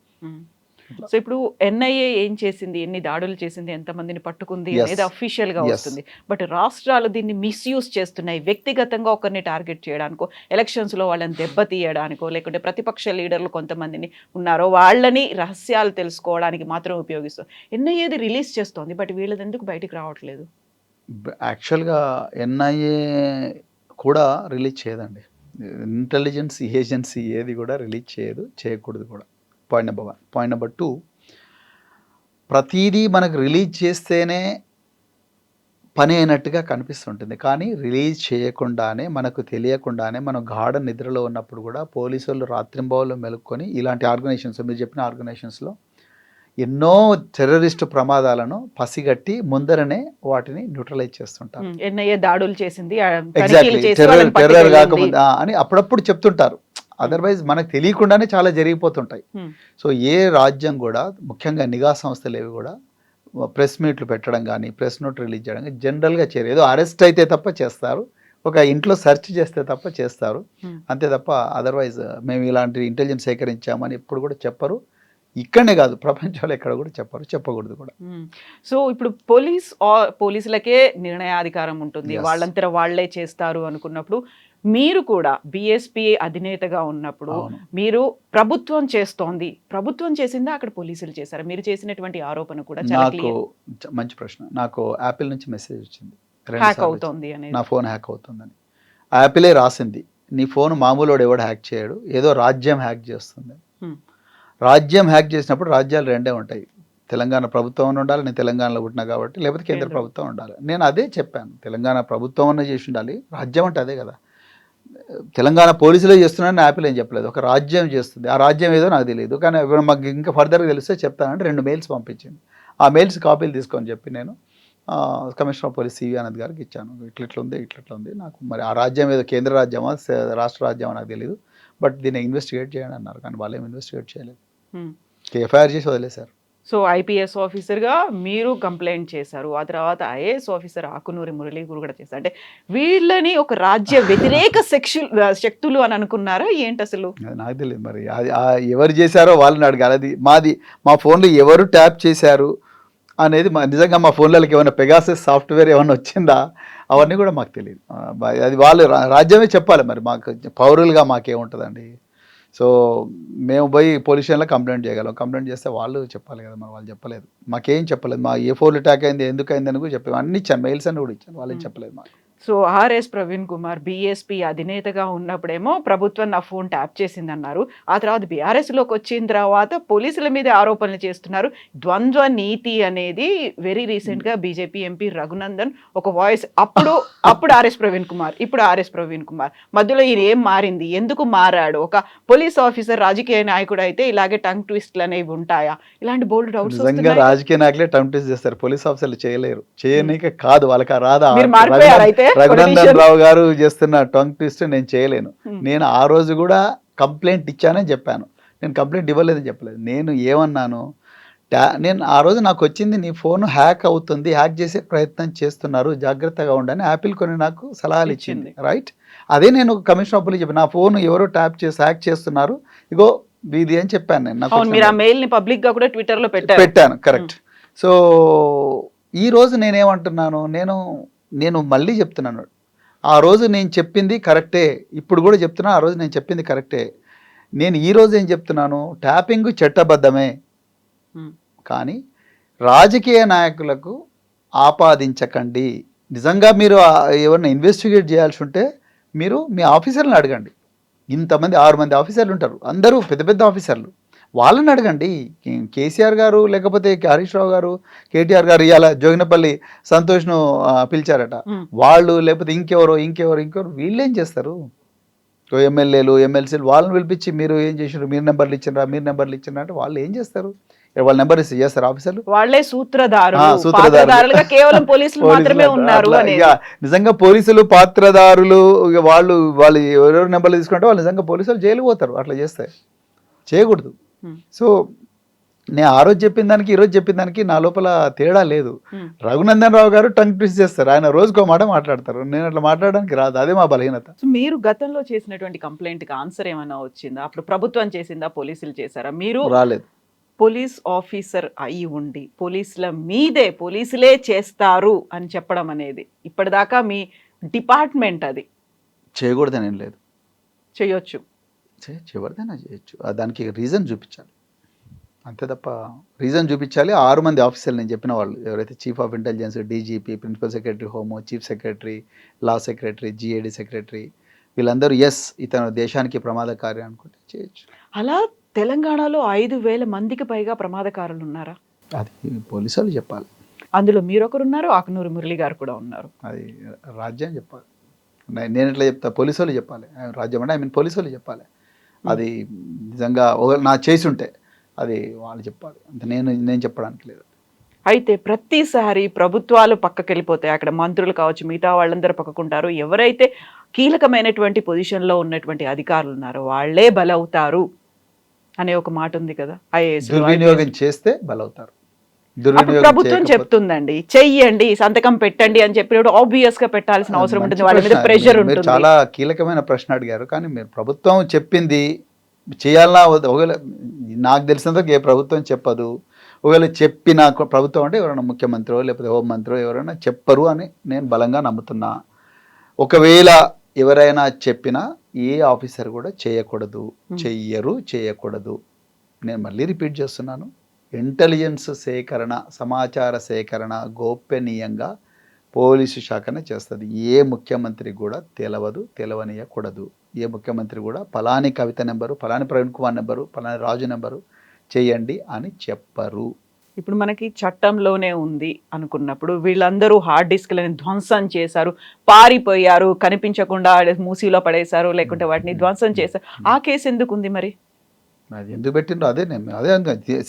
సో ఇప్పుడు ఎన్ఐఏ ఏం చేసింది, ఎన్ని దాడులు చేసింది, ఎంతమందిని పట్టుకుంది అనేది అఫీషియల్ గా వస్తుంది. బట్ రాష్ట్రాలు దీన్ని మిస్యూజ్ చేస్తున్నాయి. వ్యక్తిగతంగా ఒకరిని టార్గెట్ చేయడానికో, ఎలక్షన్స్ లో వాళ్ళని దెబ్బతీయడానికో, లేకుంటే ప్రతిపక్ష లీడర్లు కొంతమందిని ఉన్నారో వాళ్ళని రహస్యాలు తెలుసుకోవడానికి మాత్రం ఉపయోగిస్తుంది. ఎన్ఐఏది రిలీజ్ చేస్తోంది, బట్ వీళ్ళది ఎందుకు బయటికి రావట్లేదు? యాక్చువల్గా ఎన్ఐఏ కూడా రిలీజ్ చేయదండి. ఇంటెలిజెన్స్ ఏజెన్సీ ఏది కూడా రిలీజ్ చేయదు, చేయకూడదు కూడా. Point number 1. పాయింట్ నెంబర్ 2, ప్రతిదీ మనకు రిలీజ్ చేస్తేనే పని అయినట్టుగా కనిపిస్తుంటుంది. కానీ రిలీజ్ చేయకుండానే, మనకు తెలియకుండానే, మనం గాఢ నిద్రలో ఉన్నప్పుడు కూడా పోలీసులు రాత్రింబవళ్ళు మెలుక్కొని ఇలాంటి ఆర్గనైజేషన్స్, మీరు చెప్పిన ఆర్గనైజేషన్స్లో ఎన్నో టెర్రరిస్టు ప్రమాదాలను పసిగట్టి ముందరనే వాటిని న్యూట్రలైజ్ చేస్తుంటారు. ఎన్ఐఏ దాడులు చేసింది, ఎగ్జాక్ట్లీ, టెర్రర్ కాకముందు అని అప్పుడప్పుడు చెప్తుంటారు. అదర్వైజ్ మనకు తెలియకుండానే చాలా జరిగిపోతుంటాయి. సో ఏ రాజ్యం కూడా, ముఖ్యంగా నిఘా సంస్థలు ఏవి కూడా ప్రెస్ మీట్లు పెట్టడం కానీ, ప్రెస్ నోట్ రిలీజ్ చేయడం కానీ జనరల్గా చేయరు. ఏదో అరెస్ట్ అయితే తప్ప చేస్తారు, ఒక ఇంట్లో సెర్చ్ చేస్తే తప్ప చేస్తారు, అంతే తప్ప అదర్వైజ్ మేము ఇలాంటి ఇంటెలిజెన్స్ సేకరించామని ఎప్పుడు కూడా చెప్పరు. ఇక్కడనే కాదు, ప్రపంచంలో ఎక్కడ కూడా చెప్పరు, చెప్పకూడదు కూడా. సో ఇప్పుడు పోలీసులకే నిర్ణయాధికారం ఉంటుంది, వాళ్ళంతా వాళ్లే చేస్తారు అనుకున్నప్పుడు, మీరు కూడా బిఎస్పీ అధినేతగా ఉన్నప్పుడు మీరు ప్రభుత్వం చేస్తోంది, ప్రభుత్వం చేసిందా అక్కడ పోలీసులు చేశారా? మీరు చేసినటువంటి ఆరోపణ కూడా నాకు మంచి ప్రశ్న. నాకు యాపిల్ నుంచి మెసేజ్ వచ్చింది, హ్యాక్ అవుతోంది అని, నా ఫోన్ హ్యాక్ అవుతుందని. యాపిలే రాసింది, నీ ఫోన్ మామూలుడు ఎవడు హ్యాక్ చేయడు, ఏదో రాజ్యం హ్యాక్ చేస్తుంది. రాజ్యం హ్యాక్ చేసినప్పుడు రాజ్యాలు రెండే ఉంటాయి, తెలంగాణ ప్రభుత్వం ఉండాలి, నేను తెలంగాణలో పుట్టినా కాబట్టి, లేకపోతే కేంద్ర ప్రభుత్వం ఉండాలి. నేను అదే చెప్పాను, తెలంగాణ ప్రభుత్వం అన్న చేసి ఉండాలి, రాజ్యం అంటే అదే కదా. తెలంగాణ పోలీసులే చేస్తున్నారని యాపిల్ ఏం చెప్పలేదు, ఒక రాజ్యం చేస్తుంది. ఆ రాజ్యం ఏదో నాకు తెలియదు, కానీ మాకు ఇంకా ఫర్దర్గా తెలిస్తే చెప్తానంటే 2 మెయిల్స్ పంపించింది. ఆ మెయిల్స్ కాపీలు తీసుకొని చెప్పి నేను commissioner of police C V Anand గారికి ఇచ్చాను. ఇట్లా ఉంది, నాకు మరి ఆ రాజ్యం ఏదో కేంద్ర రాజ్యమా రాష్ట్ర రాజ్యమా నాకు తెలియదు, బట్ దీన్ని ఇన్వెస్టిగేట్ చేయండి అన్నారు. కానీ వాళ్ళు ఏం ఇన్వెస్టిగేట్ చేయలేదు, ఎఫ్ఐఆర్ చేసి వదిలేశారు. సో ఐపీఎస్ ఆఫీసర్గా మీరు కంప్లైంట్ చేశారు, ఆ తర్వాత ఐఏఎస్ ఆఫీసర్ ఆకునూరి మురళీ కూడా చేశారు. అంటే వీళ్ళని ఒక రాజ్య వ్యతిరేక శక్తులు అని అనుకున్నారా ఏంటి అసలు? నాకు తెలియదు, మరి ఎవరు చేశారో వాళ్ళని అడగాలి. అది మా ఫోన్లో ఎవరు ట్యాప్ చేశారు అనేది నిజంగా మా ఫోన్లకి ఏమైనా పెగాసస్ సాఫ్ట్వేర్ ఏమైనా వచ్చిందా అవన్నీ కూడా మాకు తెలియదు. అది వాళ్ళు రాజ్యమే చెప్పాలి, మరి మాకు పౌరులుగా మాకేముంటుందండి. సో మేము పోయి పోలీస్ స్టేషన్లో కంప్లైంట్ చేయగలం, కంప్లైంట్ చేస్తే వాళ్ళు చెప్పాలి కదా, మరి వాళ్ళు చెప్పలేదు, మాకేం చెప్పలేదు. మా ఏ ఫోన్లు అటాక్ అయింది, ఎందుకు అయింది అని కూడా చెప్పాము, అన్ని ఇచ్చాను, మెయిల్స్ అన్ని కూడా ఇచ్చాను, వాళ్ళేం చెప్పలేదు మాకు. So RS Praveen Kumar BSP అధినేతగా ఉన్నప్పుడేమో ప్రభుత్వం నా ఫోన్ ట్యాప్ చేసిందన్నారు. ఆ తర్వాత బీఆర్ఎస్లోకి వచ్చిన తర్వాత పోలీసుల మీద ఆరోపణలు చేస్తున్నారు. ద్వంద్వ నీతి అనేది వెరీ రీసెంట్గా బీజేపీ ఎంపీ రఘునందన్ ఒక వాయిస్, అప్పుడు ఆర్ఎస్ ప్రవీణ్ కుమార్, ఇప్పుడు ఆర్ఎస్ ప్రవీణ్ కుమార్, మధ్యలో ఈయన ఏం మారింది, ఎందుకు మారాడు? ఒక పోలీస్ ఆఫీసర్ రాజకీయ నాయకుడు అయితే ఇలాగే టంగ్ ట్విస్ట్లు అనేవి ఉంటాయా? ఇలాంటి బోల్డ్ డౌట్స్ నిజంగా రాజకీయ నాయకులే టంగ్ ట్విస్ట్ చేస్తారు, పోలీస్ ఆఫీసర్లు చేయలేరు, చేయనీకే కాదు వాళ్ళకి రాదా. మీరు మారిపోయారు అయితే రఘునందన్ రావు గారు చేస్తున్న టంగ్ ట్విస్ట్ నేను చేయలేను. నేను ఆ రోజు కూడా కంప్లైంట్ ఇచ్చానని చెప్పాను, నేను కంప్లైంట్ ఇవ్వలేదని చెప్పలేదు. నేను ఏమన్నాను, నేను ఆ రోజు నాకు వచ్చింది నీ ఫోన్ హ్యాక్ అవుతుంది, హ్యాక్ చేసే ప్రయత్నం చేస్తున్నారు, జాగ్రత్తగా ఉండని యాపిల్ కొన్ని నాకు సలహాలు ఇచ్చింది, రైట్. అదే నేను కమిషనర్ ఆఫ్ పోలీస్ చెప్పి నా ఫోన్ ఎవరో ట్యాప్ చేసి హ్యాక్ చేస్తున్నారు, ఇగో ఇది అని చెప్పాను నేను. మీరు ఆ మెయిల్ ని పబ్లిక్ గా కూడా ట్విట్టర్ లో పెట్టాను, కరెక్ట్. సో ఈ రోజు నేనేమంటున్నాను, నేను మళ్ళీ చెప్తున్నాను, ఆ రోజు నేను చెప్పింది కరెక్టే, ఇప్పుడు కూడా చెప్తున్నా ఆ రోజు నేను చెప్పింది కరెక్టే. నేను ఈ రోజు ఏం చెప్తున్నాను, ట్యాపింగ్ చట్టబద్ధమే, కానీ రాజకీయ నాయకులకు ఆపాదించకండి. నిజంగా మీరు ఎవరిని ఇన్వెస్టిగేట్ చేయాల్సి ఉంటే మీరు మీ ఆఫీసర్లను అడగండి. ఇంతమంది 6 మంది ఆఫీసర్లు ఉంటారు, అందరూ పెద్ద పెద్ద ఆఫీసర్లు, వాళ్ళని అడగండి. కేసీఆర్ గారు లేకపోతే హరీష్ రావు గారు, కేటీఆర్ గారు ఇవాళ జోగినపల్లి సంతోష్ను పిలిచారట, వాళ్ళు లేకపోతే ఇంకెవరు వీళ్ళు ఏం చేస్తారు? ఎమ్మెల్యేలు ఎమ్మెల్సీలు వాళ్ళని పిలిపించి మీరు ఏం చేసారు, మీరు నెంబర్లు ఇచ్చినరా అంటే వాళ్ళు ఏం చేస్తారు? వాళ్ళ నెంబర్ ఇస్తే చేస్తారు ఆఫీసర్లు? వాళ్ళే సూత్రధారులుగా కేవలం పోలీసులు మాత్రమే ఉన్నారు. నిజంగా పోలీసులు పాత్రదారులు, వాళ్ళు ఎవరెవరు నెంబర్లు తీసుకుంటే వాళ్ళు నిజంగా పోలీసులు జైలు పోతారు అట్లా చేస్తే. చేయకూడదు. సో నేను ఆ రోజు చెప్పిన దానికి ఈ రోజు చెప్పిన దానికి నా లోపల తేడా లేదు. రఘునందన్ రావు గారు టంగ్ ట్విస్ట్ చేస్తారు, ఆయన రోజుకో మాట మాట్లాడతారు, నేను అట్లా మాట్లాడడానికి రాదు, అదే మా బలహీనత. మీరు గతంలో చేసినటువంటి కంప్లైంట్ కి ఆన్సర్ ఏమైనా వచ్చిందా? అప్పుడు ప్రభుత్వం చేసిందా, పోలీసులు చేశారా? మీరు రాలేదు. పోలీస్ ఆఫీసర్ అయి ఉండి పోలీసుల మీదే పోలీసులే చేస్తారు అని చెప్పడం అనేది ఇప్పటిదాకా మీ డిపార్ట్మెంట్ అది చేయకూడదని ఏం లేదు, చేయొచ్చు, ఎవరిదైనా చేయొచ్చు, దానికి రీజన్ చూపించాలి అంతే తప్ప. రీజన్ చూపించాలి. 6 మంది ఆఫీసర్లు నేను చెప్పిన వాళ్ళు ఎవరైతే chief of intelligence, DGP, principal secretary home, chief secretary, law secretary, GAD secretary, వీళ్ళందరూ ఎస్ ఇతను దేశానికి ప్రమాదకారి అనుకుంటే చేయొచ్చు. అలా తెలంగాణలో 5,000 మందికి పైగా ప్రమాదకారులు ఉన్నారా? అది పోలీసు వాళ్ళు చెప్పాలి. అందులో మీరొకరు ఉన్నారు, ఆకునూరు మురళి గారు కూడా ఉన్నారు. అది రాజ్యం చెప్పాలి, నేను ఎట్లా చెప్తా, పోలీసు వాళ్ళు చెప్పాలి. రాజ్యం అంటే పోలీసు వాళ్ళు చెప్పాలి. అది నిజంగా నా చేసి ఉంటే అది వాళ్ళు చెప్పాలి, అంత నేను చెప్పడానికి లేదు. అయితే ప్రతిసారి ప్రభుత్వాలు పక్కకి వెళ్ళిపోతాయి, అక్కడ మంత్రులు కావచ్చు మిగతా వాళ్ళందరూ పక్కకుంటారు, ఎవరైతే కీలకమైనటువంటి పొజిషన్లో ఉన్నటువంటి అధికారులు ఉన్నారో వాళ్ళే బలవుతారు అనే ఒక మాట ఉంది కదా. దుర్వినియోగం చేస్తే బలవుతారు. ప్రభుత్వం చెప్తుందండి చెయ్యండి, సంతకం పెట్టండి అని చెప్పినప్పుడు ఆబ్వియస్ గా పెట్టాల్సిన అవసరం ఉంటుంది, వాళ్ళ మీద ప్రెషర్ ఉంటుంది. చాలా కీలకమైన ప్రశ్న అడిగారు, కానీ మీరు ప్రభుత్వం చెప్పింది చేయాలన్నా, ఒకవేళ నాకు తెలిసినంత ఏ ప్రభుత్వం చెప్పదు, ఒకవేళ చెప్పిన ప్రభుత్వం అంటే ఎవరైనా ముఖ్యమంత్రి లేకపోతే హోంమంత్రి ఎవరైనా చెప్పరు అని నేను బలంగా నమ్ముతున్నా. ఒకవేళ ఎవరైనా చెప్పినా ఏ ఆఫీసర్ కూడా చేయకూడదు, చేయకూడదు. నేను మళ్ళీ రిపీట్ చేస్తున్నాను, ఇంటెలిజెన్స్ సేకరణ, సమాచార సేకరణ గోప్యనీయంగా పోలీసు శాఖనే చేస్తుంది. ఏ ముఖ్యమంత్రి కూడా తెలవనీయకూడదు. ఏ ముఖ్యమంత్రి కూడా ఫలాని కవిత నెంబరు, ఫలాని ప్రవీణ్ కుమార్ నెంబరు, ఫలాని రాజు నెంబరు చేయండి అని చెప్పరు. ఇప్పుడు మనకి చట్టంలోనే ఉంది అనుకున్నప్పుడు వీళ్ళందరూ హార్డ్ డిస్క్లని ధ్వంసం చేశారు, పారిపోయారు, కనిపించకుండా మూసీలో పడేశారు, లేకుంటే వాటిని ధ్వంసం చేశారు, ఆ కేసు ఎందుకు ఉంది మరి? అది ఎందుకు పెట్టిండ్రో అదే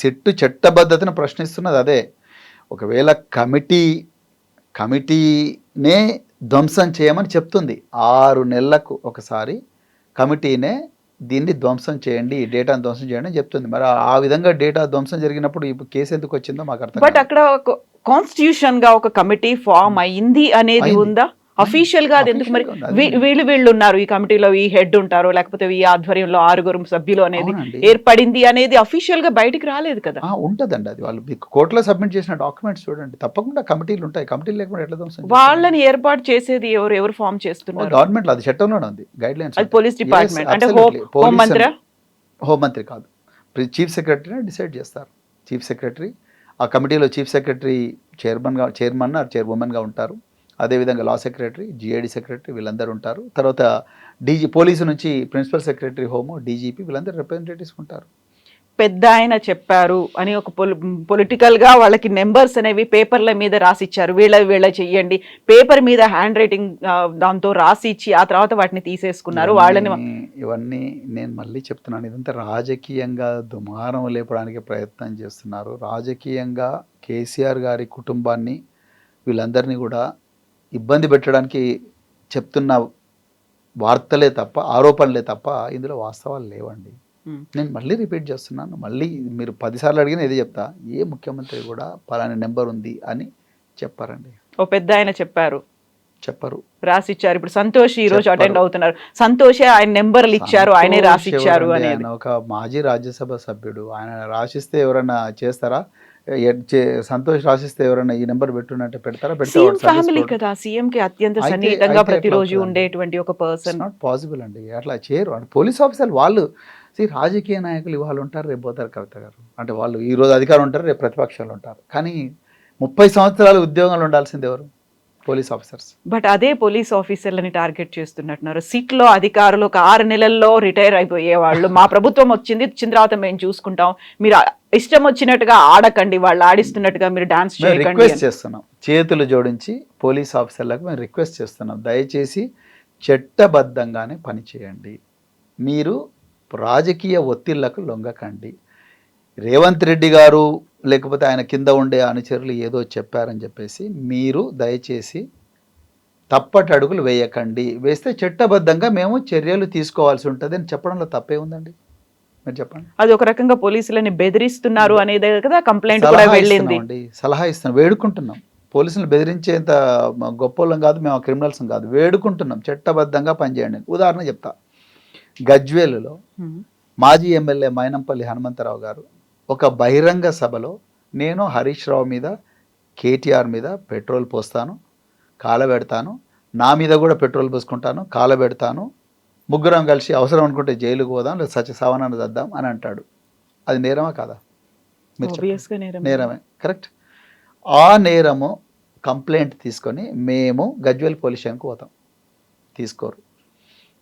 సెట్టు చట్టబద్ధతను ప్రశ్నిస్తున్నది అదే. ఒకవేళ కమిటీనే ధ్వంసం చేయమని చెప్తుంది, 6 నెలలకు ఒకసారి కమిటీనే దీన్ని ధ్వంసం చేయండి, డేటాను ధ్వంసం చేయండి అని చెప్తుంది. మరి ఆ విధంగా డేటా ధ్వంసం జరిగినప్పుడు ఇప్పుడు కేసు ఎందుకు వచ్చిందో మాకు అర్థం. బట్ అక్కడ కాన్స్టిట్యూషన్ గా ఒక కమిటీ ఫామ్ అయింది అనేది ఉందా అఫీషియల్ గా? అది ఎందుకు మరి వీళ్ళు ఉన్నారు ఈ కమిటీలో, ఈ హెడ్ ఉంటారు, లేకపోతే ఈ ఆధ్వర్యంలో 6 సభ్యులు అనేది ఏర్పడింది అనేది అఫీషియల్ గా బయటికి రాలేదు కదా. ఉంటదండి, అది వాళ్ళు కోర్టులో సబ్మిట్ చేసిన డాక్యుమెంట్స్ చూడండి, తప్పకుండా కమిటీలు ఉంటాయి. కమిటీలు లేకుండా ఎట్లా ధ్వంసం? వాళ్ళని ఏర్పాటు చేసేది ఎవరు ఫామ్ చేస్తున్నారు? గవర్నమెంట్, అది చట్టంలోనే ఉంది, గైడ్ లైన్స్. అది పోలీస్ డిపార్ట్మెంట్ అంటే హోంమంత్రి కాదు, చీఫ్ సెక్రటరీని డిసైడ్ చేస్తారు. చీఫ్ సెక్రటరీ, ఆ కమిటీలో చీఫ్ సెక్రటరీ చైర్మన్ చైర్మన్గా ఉంటారు. అదేవిధంగా లా సెక్రటరీ, జిఐడి సెక్రటరీ వీళ్ళందరూ ఉంటారు. తర్వాత పోలీసు నుంచి ప్రిన్సిపల్ సెక్రటరీ హోము, డీజీపీ వీళ్ళందరూ రిప్రజెంటేటివ్స్ ఉంటారు. పెద్ద ఆయన చెప్పారు అని ఒక పొలిటికల్ గా వాళ్ళకి నెంబర్స్ అనేవి పేపర్ల మీద రాసిచ్చారు, వీళ్ళ చెయ్యండి, పేపర్ మీద హ్యాండ్ రైటింగ్ దాంతో రాసి ఇచ్చి ఆ తర్వాత వాటిని తీసేసుకున్నారు. వాళ్ళని ఇవన్నీ నేను మళ్ళీ చెప్తున్నాను, ఇదంతా రాజకీయంగా దుమారం లేపడానికి ప్రయత్నం చేస్తున్నారు. రాజకీయంగా కేసీఆర్ గారి కుటుంబాన్ని వీళ్ళందరినీ కూడా ఇబ్బంది పెట్టడానికి చెప్తున్న వార్తలే తప్ప, ఆరోపణలే తప్ప ఇందులో వాస్తవాలు లేవండి. నేను మళ్ళీ రిపీట్ చేస్తున్నాను, మళ్ళీ మీరు 10 సార్లు అడిగినా ఇదే చెప్తా, ఏ ముఖ్యమంత్రి కూడా పలానా నెంబర్ ఉంది అని చెప్పారండి. ఓ పెద్ద ఆయన చెప్పారు, చెప్పరు, రాసిచ్చారు. ఇప్పుడు సంతోష్ ఈ రోజు అటెండ్ అవుతున్నారు, సంతోషే ఆయన నెంబర్లు ఇచ్చారు, ఆయనే రాసిచ్చారు అని. ఆయన ఒక మాజీ రాజ్యసభ సభ్యుడు, ఆయన రాసిస్తే ఎవరైనా చేస్తారా? సంతోష్ రాసిస్తే ఎవరైనా ఈ నెంబర్ పెట్టునంటే పెడతారా? సీఎం ఫ్యామిలీ కదా, సీఎం కి అత్యంత సన్నిహితంగా ప్రతిరోజు ఉండేటువంటి ఒక పర్సన్. నాట్ పాసిబుల్ అండి, అట్లా చేయరు. పోలీస్ ఆఫీసర్లు వాళ్ళు రాజకీయ నాయకులు ఇవాళ ఉంటారు, రేపు పోతారు. కవిత గారు అంటే వాళ్ళు ఈ రోజు అధికారం ఉంటారు, రేపు ప్రతిపక్షాలు ఉంటారు. కానీ 30 సంవత్సరాలు ఉద్యోగాలు ఉండాల్సింది ఎవరు? Police officers. బట్ అదే పోలీస్ ఆఫీసర్లని టార్గెట్ చేస్తున్నట్టున్నారు. సిట్లో అధికారులు ఒక 6 నెలల్లో రిటైర్ అయిపోయే వాళ్ళు, మా ప్రభుత్వం వచ్చింది తర్వాత మేము చూసుకుంటాం, మీరు ఇష్టం వచ్చినట్టుగా ఆడకండి, వాళ్ళు ఆడిస్తున్నట్టుగా మీరు డాన్స్ చేయకండి. రిక్వెస్ట్ చేస్తున్నాం, చేతులు జోడించి పోలీస్ ఆఫీసర్లకు మేము రిక్వెస్ట్ చేస్తున్నాం, దయచేసి చట్టబద్ధంగానే పనిచేయండి, మీరు రాజకీయ ఒత్తిళ్లకు లొంగకండి. రేవంత్ రెడ్డి గారు లేకపోతే ఆయన కింద ఉండే అనుచరులు ఏదో చెప్పారని చెప్పేసి మీరు దయచేసి తప్పటి అడుగులు వేయకండి, వేస్తే చట్టబద్ధంగా మేము చర్యలు తీసుకోవాల్సి ఉంటుంది అని చెప్పడంలో తప్పే ఉందండి? మీరు చెప్పండి. అది ఒక రకంగా పోలీసులని బెదిరిస్తున్నారు అనేది కదా కంప్లైంట్ కూడా వెళ్ళింది. సలహా ఇస్తున్నాం, వేడుకుంటున్నాం, పోలీసులు బెదిరించేంత గొప్పలం కాదు, మేము క్రిమినల్స్ కాదు, వేడుకుంటున్నాం చట్టబద్ధంగా పనిచేయండి. ఉదాహరణ చెప్తా, గజ్వేలులో మాజీ ఎమ్మెల్యే మైనంపల్లి హనుమంతరావు గారు ఒక బహిరంగ సభలో నేను హరీష్ రావు మీద, కేటీఆర్ మీద పెట్రోల్ పోస్తాను, కాలబెడతాను, నా మీద కూడా పెట్రోల్ పోసుకుంటాను, కాలబెడతాను, ముగ్గురం కలిసి అవసరం అనుకుంటే జైలుకు పోదాం, లేదా సత్య సావనాన్ని చద్దాం అని అంటాడు. అది నేరమా కాదా? నేరమే, కరెక్ట్. ఆ నేరము కంప్లైంట్ తీసుకొని మేము గజ్వేల్ పోలీస్ స్టేషన్కి పోతాం, తీసుకోరు.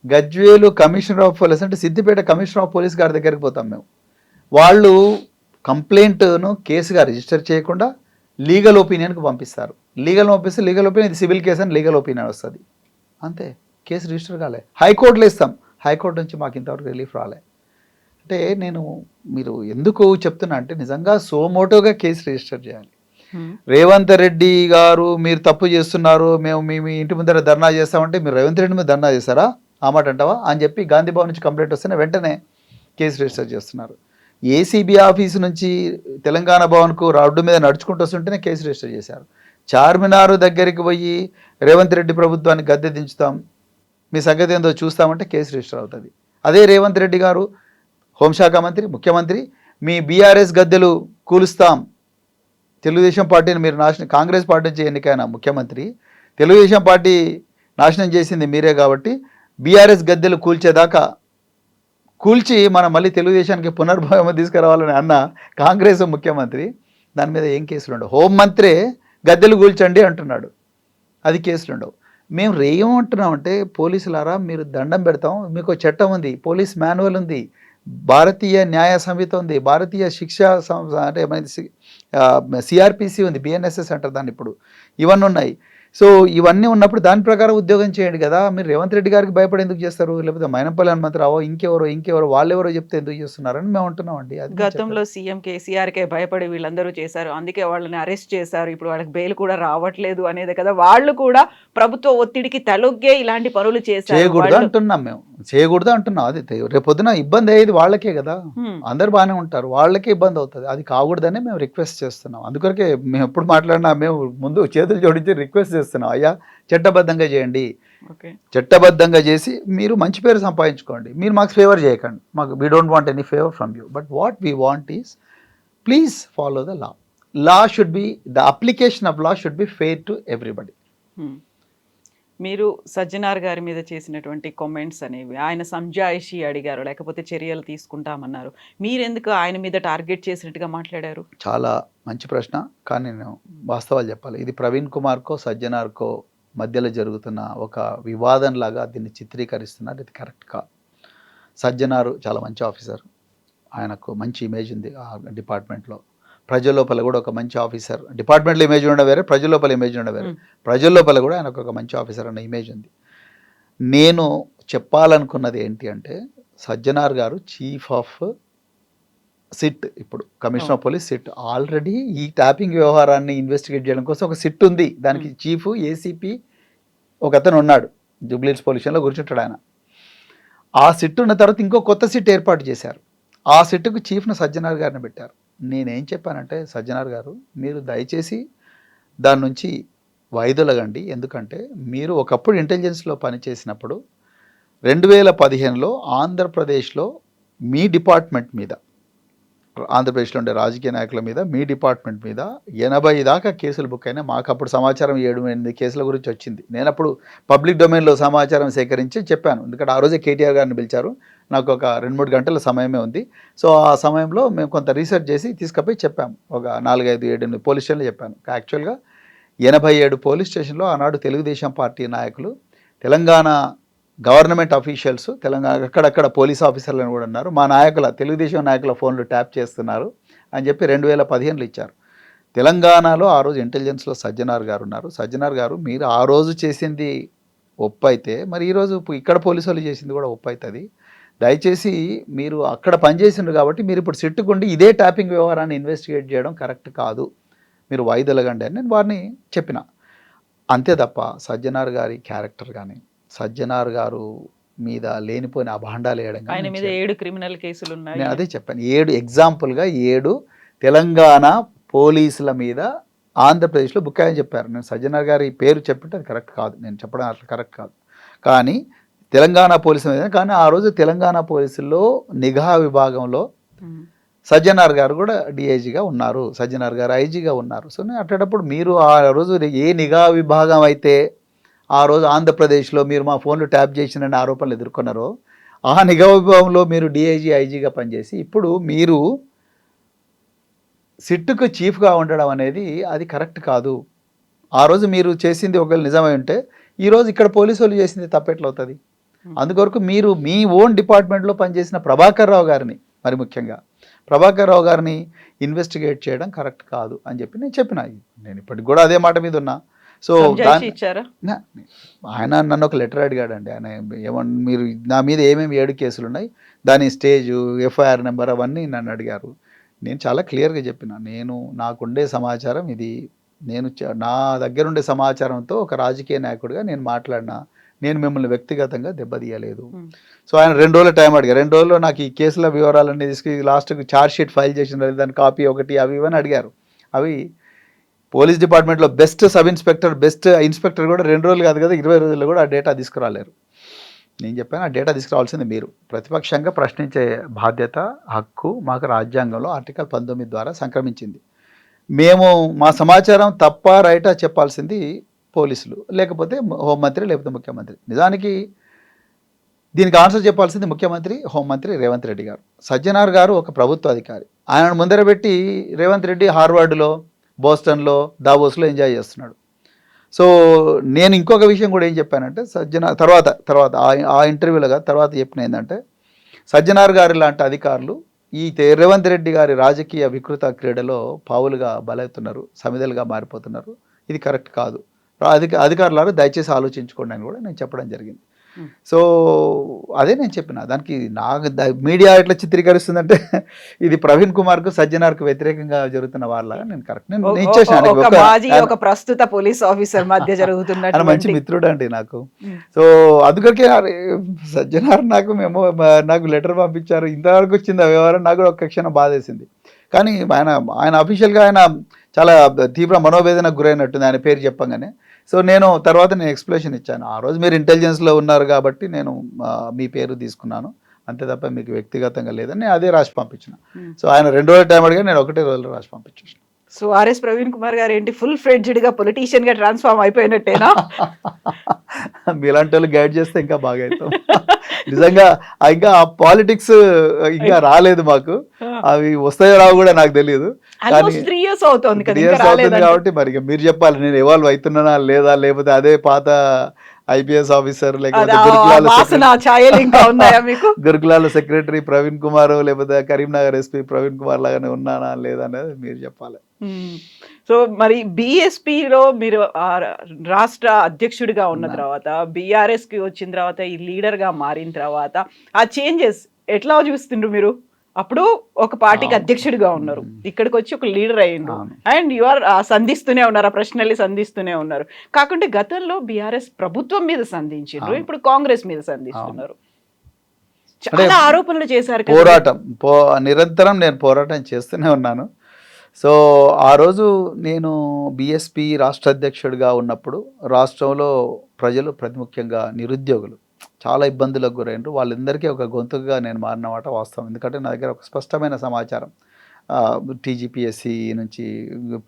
గజ్వేలు కమిషనర్ ఆఫ్ పోలీస్ అంటే సిద్దిపేట కమిషనర్ ఆఫ్ పోలీస్ గారి దగ్గరికి పోతాం మేము. వాళ్ళు కంప్లైంట్ను కేసుగా రిజిస్టర్ చేయకుండా లీగల్ ఒపీనియన్కి పంపిస్తారు. లీగల్ పంపిస్తే లీగల్ ఒపీనియన్, ఇది సివిల్ కేసు అని లీగల్ ఒపీనియన్ వస్తుంది, అంతే. కేసు రిజిస్టర్ కాలే, హైకోర్టులో ఇస్తాం, హైకోర్టు నుంచి మాకు ఇంతవరకు రిలీఫ్ రాలే. అంటే నేను మీరు ఎందుకు చెప్తున్నా అంటే నిజంగా సోమోటోగా కేసు రిజిస్టర్ చేయాలి. రేవంత్ రెడ్డి గారు మీరు తప్పు చేస్తున్నారు, మేము మీ ఇంటి ముందర ధర్నా చేస్తామంటే మీరు రేవంత్ రెడ్డి మీద ధర్నా చేస్తారా? ఆ మాట అంటావా అని చెప్పి గాంధీ భవన్ నుంచి కంప్లైంట్ వస్తేనే వెంటనే కేసు రిజిస్టర్ చేస్తున్నారు. ఏసీబీ ఆఫీసు నుంచి తెలంగాణ భవన్కు రోడ్డు మీద నడుచుకుంటూ వస్తుంటేనే కేసు రిజిస్టర్ చేశారు. చార్మినార్ దగ్గరికి పోయి రేవంత్ రెడ్డి ప్రభుత్వాన్ని గద్దె దించుతాం, మీ సంగతి ఏందో చూస్తామంటే కేసు రిజిస్టర్ అవుతుంది. అదే రేవంత్ రెడ్డి గారు హోంశాఖ మంత్రి, ముఖ్యమంత్రి, మీ బీఆర్ఎస్ గద్దెలు కూలుస్తాం, తెలుగుదేశం పార్టీని మీరు కాంగ్రెస్ పార్టీ నుంచి ఎన్నికైన ముఖ్యమంత్రి, తెలుగుదేశం పార్టీ నాశనం చేసింది మీరే కాబట్టి బీఆర్ఎస్ గద్దెలు కూల్చేదాకా కూల్చి మనం మళ్ళీ తెలుగుదేశానికి పునర్భావం తీసుకురావాలని అన్న కాంగ్రెస్ ముఖ్యమంత్రి, దాని మీద ఏం కేసులు ఉండవు. హోంమంత్రే గద్దెలు కూల్చండి అంటున్నాడు, అది కేసులు ఉండవు. మేము ఏమంటున్నామంటే పోలీసులారా మీరు దండం పెడతాం, మీకు చట్టం ఉంది, పోలీస్ మాన్యువల్ ఉంది, భారతీయ న్యాయ సంహిత ఉంది, భారతీయ శిక్షా అంటే సిఆర్పిసి ఉంది, బిఎన్ఎస్ఎస్ అంటారు దాన్ని ఇప్పుడు, ఇవన్నీ ఉన్నాయి. సో ఇవన్నీ ఉన్నప్పుడు దాని ప్రకారం ఉద్యోగం చేయండి కదా. మీరు రేవంత్ రెడ్డి గారికి భయపడి ఎందుకు చేస్తారు? లేకపోతే మైనంపల్లి హనుమంతరావు ఇంకెవరో వాళ్ళెవరో చెప్తే ఎందుకు చేస్తున్నారని మేము అంటున్నామండి. గతంలో సీఎం కేసీఆర్కే భయపడి వీళ్ళందరూ చేశారు, అందుకే వాళ్ళని అరెస్ట్ చేశారు, ఇప్పుడు వాళ్ళకి బెయిల్ కూడా రావట్లేదు అనేది కదా. వాళ్ళు కూడా ప్రభుత్వ ఒత్తిడికి తలొగ్గే ఇలాంటి పనులు చేయకూడదు అంటున్నాం మేము, చేయకూడదు అంటున్నాం. అది రేపొద్దున ఇబ్బంది అయ్యేది వాళ్ళకే కదా, అందరు బాగానే ఉంటారు, వాళ్ళకే ఇబ్బంది అవుతుంది, అది కాకూడదని మేము రిక్వెస్ట్ చేస్తున్నాం. అందుకొరకే మేము ఎప్పుడు మాట్లాడినా మేము ముందు చేతులు జోడించి రిక్వెస్ట్ చేస్తున్నాం, అయ్యా చట్టబద్ధంగా చేయండి, చట్టబద్ధంగా చేసి మీరు మంచి పేరు సంపాదించుకోండి, మీరు మాకు ఫేవర్ చేయకండి, మాకు we don't want any favour from you, but what we want is please follow the law. Law should be, the application of law should be fair to everybody. మీరు సజ్జనార్ గారి మీద చేసినటువంటి కామెంట్స్ అనేవి, ఆయన సంజాయిషి అడిగారు, లేకపోతే చర్యలు తీసుకుంటామన్నారు, మీరెందుకు ఆయన మీద టార్గెట్ చేసినట్టుగా మాట్లాడారు? చాలా మంచి ప్రశ్న, కానీ నేను వాస్తవాలు చెప్పాలి. ఇది ప్రవీణ్ కుమార్కో సజ్జనార్కో మధ్యలో జరుగుతున్న ఒక వివాదంలాగా దీన్ని చిత్రీకరిస్తున్నారు. ఇది కరెక్ట్ కాదు. సజ్జనారు చాలా మంచి ఆఫీసర్, ఆయనకు మంచి ఇమేజ్ ఉంది ఆ డిపార్ట్మెంట్లో. ప్రజల లోపల కూడా ఒక మంచి ఆఫీసర్, డిపార్ట్మెంట్లో ఇమేజ్ ఉండడం వేరే, ప్రజల లోపల ఇమేజ్ ఉండడం వేరే. ప్రజల లోపల కూడా ఆయనకు ఒక మంచి ఆఫీసర్ అన్న ఇమేజ్ ఉంది. నేను చెప్పాలనుకున్నది ఏంటి అంటే, సజ్జనార్ గారు చీఫ్ ఆఫ్ సిట్, ఇప్పుడు commissioner of police SIT, already ఈ ట్యాపింగ్ వ్యవహారాన్ని ఇన్వెస్టిగేట్ చేయడం కోసం ఒక సిట్ ఉంది. దానికి చీఫ్ ఏసీపీ ఒక అతను ఉన్నాడు, జూబ్లీహిల్స్ పొల్యూషన్లో కూర్చుంటాడు ఆయన. ఆ సిట్ ఉన్న తర్వాత ఇంకో కొత్త సిట్ ఏర్పాటు చేశారు. ఆ సిట్కు చీఫ్ను సజ్జనార్ గారిని పెట్టారు. నేనేం చెప్పానంటే, సజ్జనార్ గారు మీరు దయచేసి దాని నుంచి వైదొలగండి. ఎందుకంటే మీరు ఒకప్పుడు ఇంటెలిజెన్స్లో పనిచేసినప్పుడు 2015లో ఆంధ్రప్రదేశ్లో మీ డిపార్ట్మెంట్ మీద, ఆంధ్రప్రదేశ్లో ఉండే రాజకీయ నాయకుల మీద, మీ డిపార్ట్మెంట్ మీద 80 దాకా కేసులు బుక్ అయినా. మాకు అప్పుడు సమాచారం 7-8 కేసుల గురించి వచ్చింది. నేను అప్పుడు పబ్లిక్ డొమైన్లో సమాచారం సేకరించి చెప్పాను. ఎందుకంటే ఆ రోజే కేటీఆర్ గారిని పిలిచారు, నాకు ఒక 2-3 గంటల సమయమే ఉంది. సో ఆ సమయంలో మేము కొంత రీసెర్చ్ చేసి తీసుకుపోయి చెప్పాము. ఒక 4-5-7 పోలీస్ స్టేషన్లు చెప్పాను. యాక్చువల్గా 87 పోలీస్ స్టేషన్లో ఆనాడు తెలుగుదేశం పార్టీ నాయకులు, తెలంగాణ గవర్నమెంట్ అఫీషియల్స్, తెలంగాణ అక్కడక్కడ పోలీస్ ఆఫీసర్లను కూడా ఉన్నారు, మా నాయకుల, తెలుగుదేశం నాయకుల ఫోన్లు ట్యాప్ చేస్తున్నారు అని చెప్పి 2015లో ఇచ్చారు. తెలంగాణలో ఆ రోజు ఇంటెలిజెన్స్లో సజ్జనార్ గారు ఉన్నారు. సజ్జనార్ గారు, మీరు ఆ రోజు చేసింది ఒప్పు అయితే మరి ఈరోజు ఇక్కడ పోలీసు వాళ్ళు చేసింది కూడా ఒప్పు అవుతుంది. దయచేసి మీరు అక్కడ పనిచేసిండ్రు కాబట్టి మీరు ఇప్పుడు సిట్టుకుండి ఇదే ట్యాపింగ్ వ్యవహారాన్ని ఇన్వెస్టిగేట్ చేయడం కరెక్ట్ కాదు, మీరు వాయిదొలగండి అని నేను వారిని చెప్పిన. అంతే తప్ప సజ్జనార్ గారి క్యారెక్టర్ కానీ, సజ్జనార్ గారు మీద లేనిపోయిన అభాండాలు వేయడం కానీ, ఆయన మీద 7 క్రిమినల్ కేసులు ఉన్నాయి. నేను అదే చెప్పాను. 7 ఎగ్జాంపుల్గా 7 తెలంగాణ పోలీసుల మీద ఆంధ్రప్రదేశ్లో బుక్ అయ్యని చెప్పారు. నేను సజ్జనార్ గారి పేరు చెప్పింటే అది కరెక్ట్ కాదు, నేను చెప్పడం అట్లా కరెక్ట్ కాదు. కానీ తెలంగాణ పోలీసుల మీద, కానీ ఆ రోజు తెలంగాణ పోలీసుల్లో నిఘా విభాగంలో సజ్జనార్ గారు కూడా డిఐజీగా ఉన్నారు, సజ్జనార్ గారు ఐజీగా ఉన్నారు. సో నేను అట్టేటప్పుడు మీరు ఆ రోజు ఏ నిఘా విభాగం అయితే ఆ రోజు ఆంధ్రప్రదేశ్లో మీరు మా ఫోన్లు ట్యాప్ చేసినని ఆరోపణలు ఎదుర్కొన్నారో, ఆ నిఘా విభాగంలో మీరు డిఐజీ ఐజీగా పనిచేసి ఇప్పుడు మీరు సిట్టుకు చీఫ్గా ఉండడం అనేది అది కరెక్ట్ కాదు. ఆ రోజు మీరు చేసింది ఒకవేళ నిజమై ఉంటే ఈరోజు ఇక్కడ పోలీసు వాళ్ళు చేసింది తప్పెట్లవుతుంది. అందుకొరకు మీరు మీ ఓన్ డిపార్ట్మెంట్లో పనిచేసిన ప్రభాకర్ రావు గారిని, మరి ముఖ్యంగా ప్రభాకర్ రావు గారిని ఇన్వెస్టిగేట్ చేయడం కరెక్ట్ కాదు అని చెప్పి నేను చెప్పిన. నేను ఇప్పటికి కూడా అదే మాట మీద ఉన్నా. సో ఆయన నన్ను ఒక లెటర్ అడిగాడండి. ఆయన ఏమన్నా మీరు నా మీద ఏమేమి 7 కేసులు ఉన్నాయి, దాని స్టేజు, ఎఫ్ఐఆర్ నెంబర్ అవన్నీ నన్ను అడిగారు. నేను చాలా క్లియర్గా చెప్పిన, నేను నాకుండే సమాచారం ఇది, నేను నా దగ్గర ఉండే సమాచారంతో ఒక రాజకీయ నాయకుడిగా నేను మాట్లాడినా, నేను మిమ్మల్ని వ్యక్తిగతంగా దెబ్బతీయలేదు. సో ఆయన 2 రోజుల టైం అడిగారు. 2 రోజుల్లో నాకు ఈ కేసుల వివరాలన్నీ తీసుకు లాస్ట్కి ఛార్జ్ షీట్ ఫైల్ చేసిన దాని కాపీ ఒకటి అవి ఇవన్నీ అడిగారు. అవి పోలీస్ డిపార్ట్మెంట్లో best sub inspector, best inspector కూడా 2 రోజులు కాదు కదా, 20 రోజుల్లో కూడా ఆ డేటా తీసుకురాలేరు. నేను చెప్పాను, ఆ డేటా తీసుకురావాల్సింది మీరు. ప్రతిపక్షంగా ప్రశ్నించే బాధ్యత, హక్కు మాకు రాజ్యాంగంలో ఆర్టికల్ 19 ద్వారా సంక్రమించింది. మేము మా సమాచారం తప్ప రైటా చెప్పాల్సింది పోలీసులు, లేకపోతే హోంమంత్రి, లేకపోతే ముఖ్యమంత్రి. నిజానికి దీనికి ఆన్సర్ చెప్పాల్సింది ముఖ్యమంత్రి, హోంమంత్రి రేవంత్ రెడ్డి గారు. సజ్జనార్ గారు ఒక ప్రభుత్వ అధికారి. ఆయనను ముందర పెట్టి రేవంత్ రెడ్డి హార్వర్డ్లో, బోస్టన్లో, దావోస్లో ఎంజాయ్ చేస్తున్నాడు. సో నేను ఇంకొక విషయం కూడా ఏం చెప్పానంటే, తర్వాత ఆ ఇంటర్వ్యూలో తర్వాత చెప్పిన ఏంటంటే, సజ్జనార్ గారి లాంటి అధికారులు ఈ రేవంత్ రెడ్డి గారి రాజకీయ వికృత క్రీడలో పావులుగా బలవుతున్నారు, సమిదలుగా మారిపోతున్నారు. ఇది కరెక్ట్ కాదు. అధికారులారు దయచేసి ఆలోచించుకోండి అని కూడా నేను చెప్పడం జరిగింది. సో అదే నేను చెప్పిన. దానికి నాకు మీడియా ఎట్లా చిత్రీకరిస్తుందంటే ఇది ప్రవీణ్ కుమార్కు, సజ్జనార్కు వ్యతిరేకంగా జరుగుతున్న వాళ్ళగా నేను కరెక్ట్ నేను ఇచ్చేసాను. ఒక ప్రస్తుత పోలీస్ ఆఫీసర్ మధ్య జరుగుతున్న మంచి మిత్రుడు అండి నాకు. సో అందుకొరకే సజ్జనార్ నాకు లెటర్ పంపించారు, ఇంతవరకు వచ్చింది ఆ వ్యవహారం. నాకు కూడా ఒక క్షణం బాధేసింది. కానీ ఆయన అఫీషియల్గా ఆయన చాలా తీవ్ర మనోవేదనకు గురైనట్టుంది ఆయన పేరు చెప్పంగానే. సో నేను ఎక్స్ప్లెనేషన్ ఇచ్చాను. ఆ రోజు మీరు ఇంటెలిజెన్స్లో ఉన్నారు కాబట్టి నేను మీ పేరు తీసుకున్నాను, అంతే తప్ప మీకు వ్యక్తిగతంగా లేదని అదే రాసి పంపించిన. సో ఆయన 2 రోజుల టైం అడిగా, నేను 1 రోజులో రాసి పంపించేసాను. సో ఆర్ఎస్ ప్రవీణ్ కుమార్ గారు ఏంటి ఫుల్ ఫ్లెడ్జ్డ్ గా పొలిటీషియన్ గా ట్రాన్స్ఫార్మ్ అయిపోయినట్టేనా? మీలాంటి వాళ్ళు గైడ్ చేస్తే ఇంకా బాగా అవుతాం. నిజంగా ఇంకా పాలిటిక్స్ ఇంకా రాలేదు మాకు, అవి వస్తాయో రావు కూడా నాకు తెలియదు. కానీ 3 years అవుతుంది కదా, 3 ఇంకా years అవుతుంది రాలేదంటే. కాబట్టి మరి ఇక మీరు చెప్పాలి నేను ఎవాల్వ్ అవుతున్నానా లేదా, లేకపోతే అదే పాత ఐపీఎస్ ఆఫీసర్ లేకపోతే వాసన ఛాయలు ఇంకా ఉన్నాయా మీకు? గురుకులాల సెక్రటరీ ప్రవీణ్ కుమార్ లేకపోతే కరీంనగర్ ఎస్పీ ప్రవీణ్ కుమార్ లాగానే ఉన్నానా లేదా అనేది మీరు చెప్పాలి. సో మరి బిఎస్పిలో మీరు రాష్ట్ర అధ్యక్షుడిగా ఉన్న తర్వాత, బీఆర్ఎస్ కి వచ్చిన తర్వాత, ఈ లీడర్ గా మారిన తర్వాత ఆ చేంజెస్ ఎట్లా చూస్తుండ్రు మీరు? అప్పుడు ఒక పార్టీకి అధ్యక్షుడిగా ఉన్నారు, ఇక్కడికి వచ్చి ఒక లీడర్ అయ్యిండ్రు, అండ్ యు ఆర్ సంధిస్తూనే ఉన్నారు, ఆ ప్రశ్నల్ని సంధిస్తూనే ఉన్నారు. కాకుంటే గతంలో బీఆర్ఎస్ ప్రభుత్వం మీద సంధించారు, ఇప్పుడు కాంగ్రెస్ మీద సంధిస్తున్నారు. చాలా ఆరోపణలు చేశారు కదా. పోరాటం నిరంతరం నేను పోరాటం చేస్తూనే ఉన్నాను. సో ఆ రోజు నేను బీఎస్పీ రాష్ట్ర అధ్యక్షుడిగా ఉన్నప్పుడు రాష్ట్రంలో ప్రజలు, ముఖ్యంగా నిరుద్యోగులు చాలా ఇబ్బందులకు గురైనరు. వాళ్ళందరికీ ఒక గొంతుగా నేను మారినమాట వాస్తవం. ఎందుకంటే నా దగ్గర ఒక స్పష్టమైన సమాచారం, టీజీపీఎస్సీ నుంచి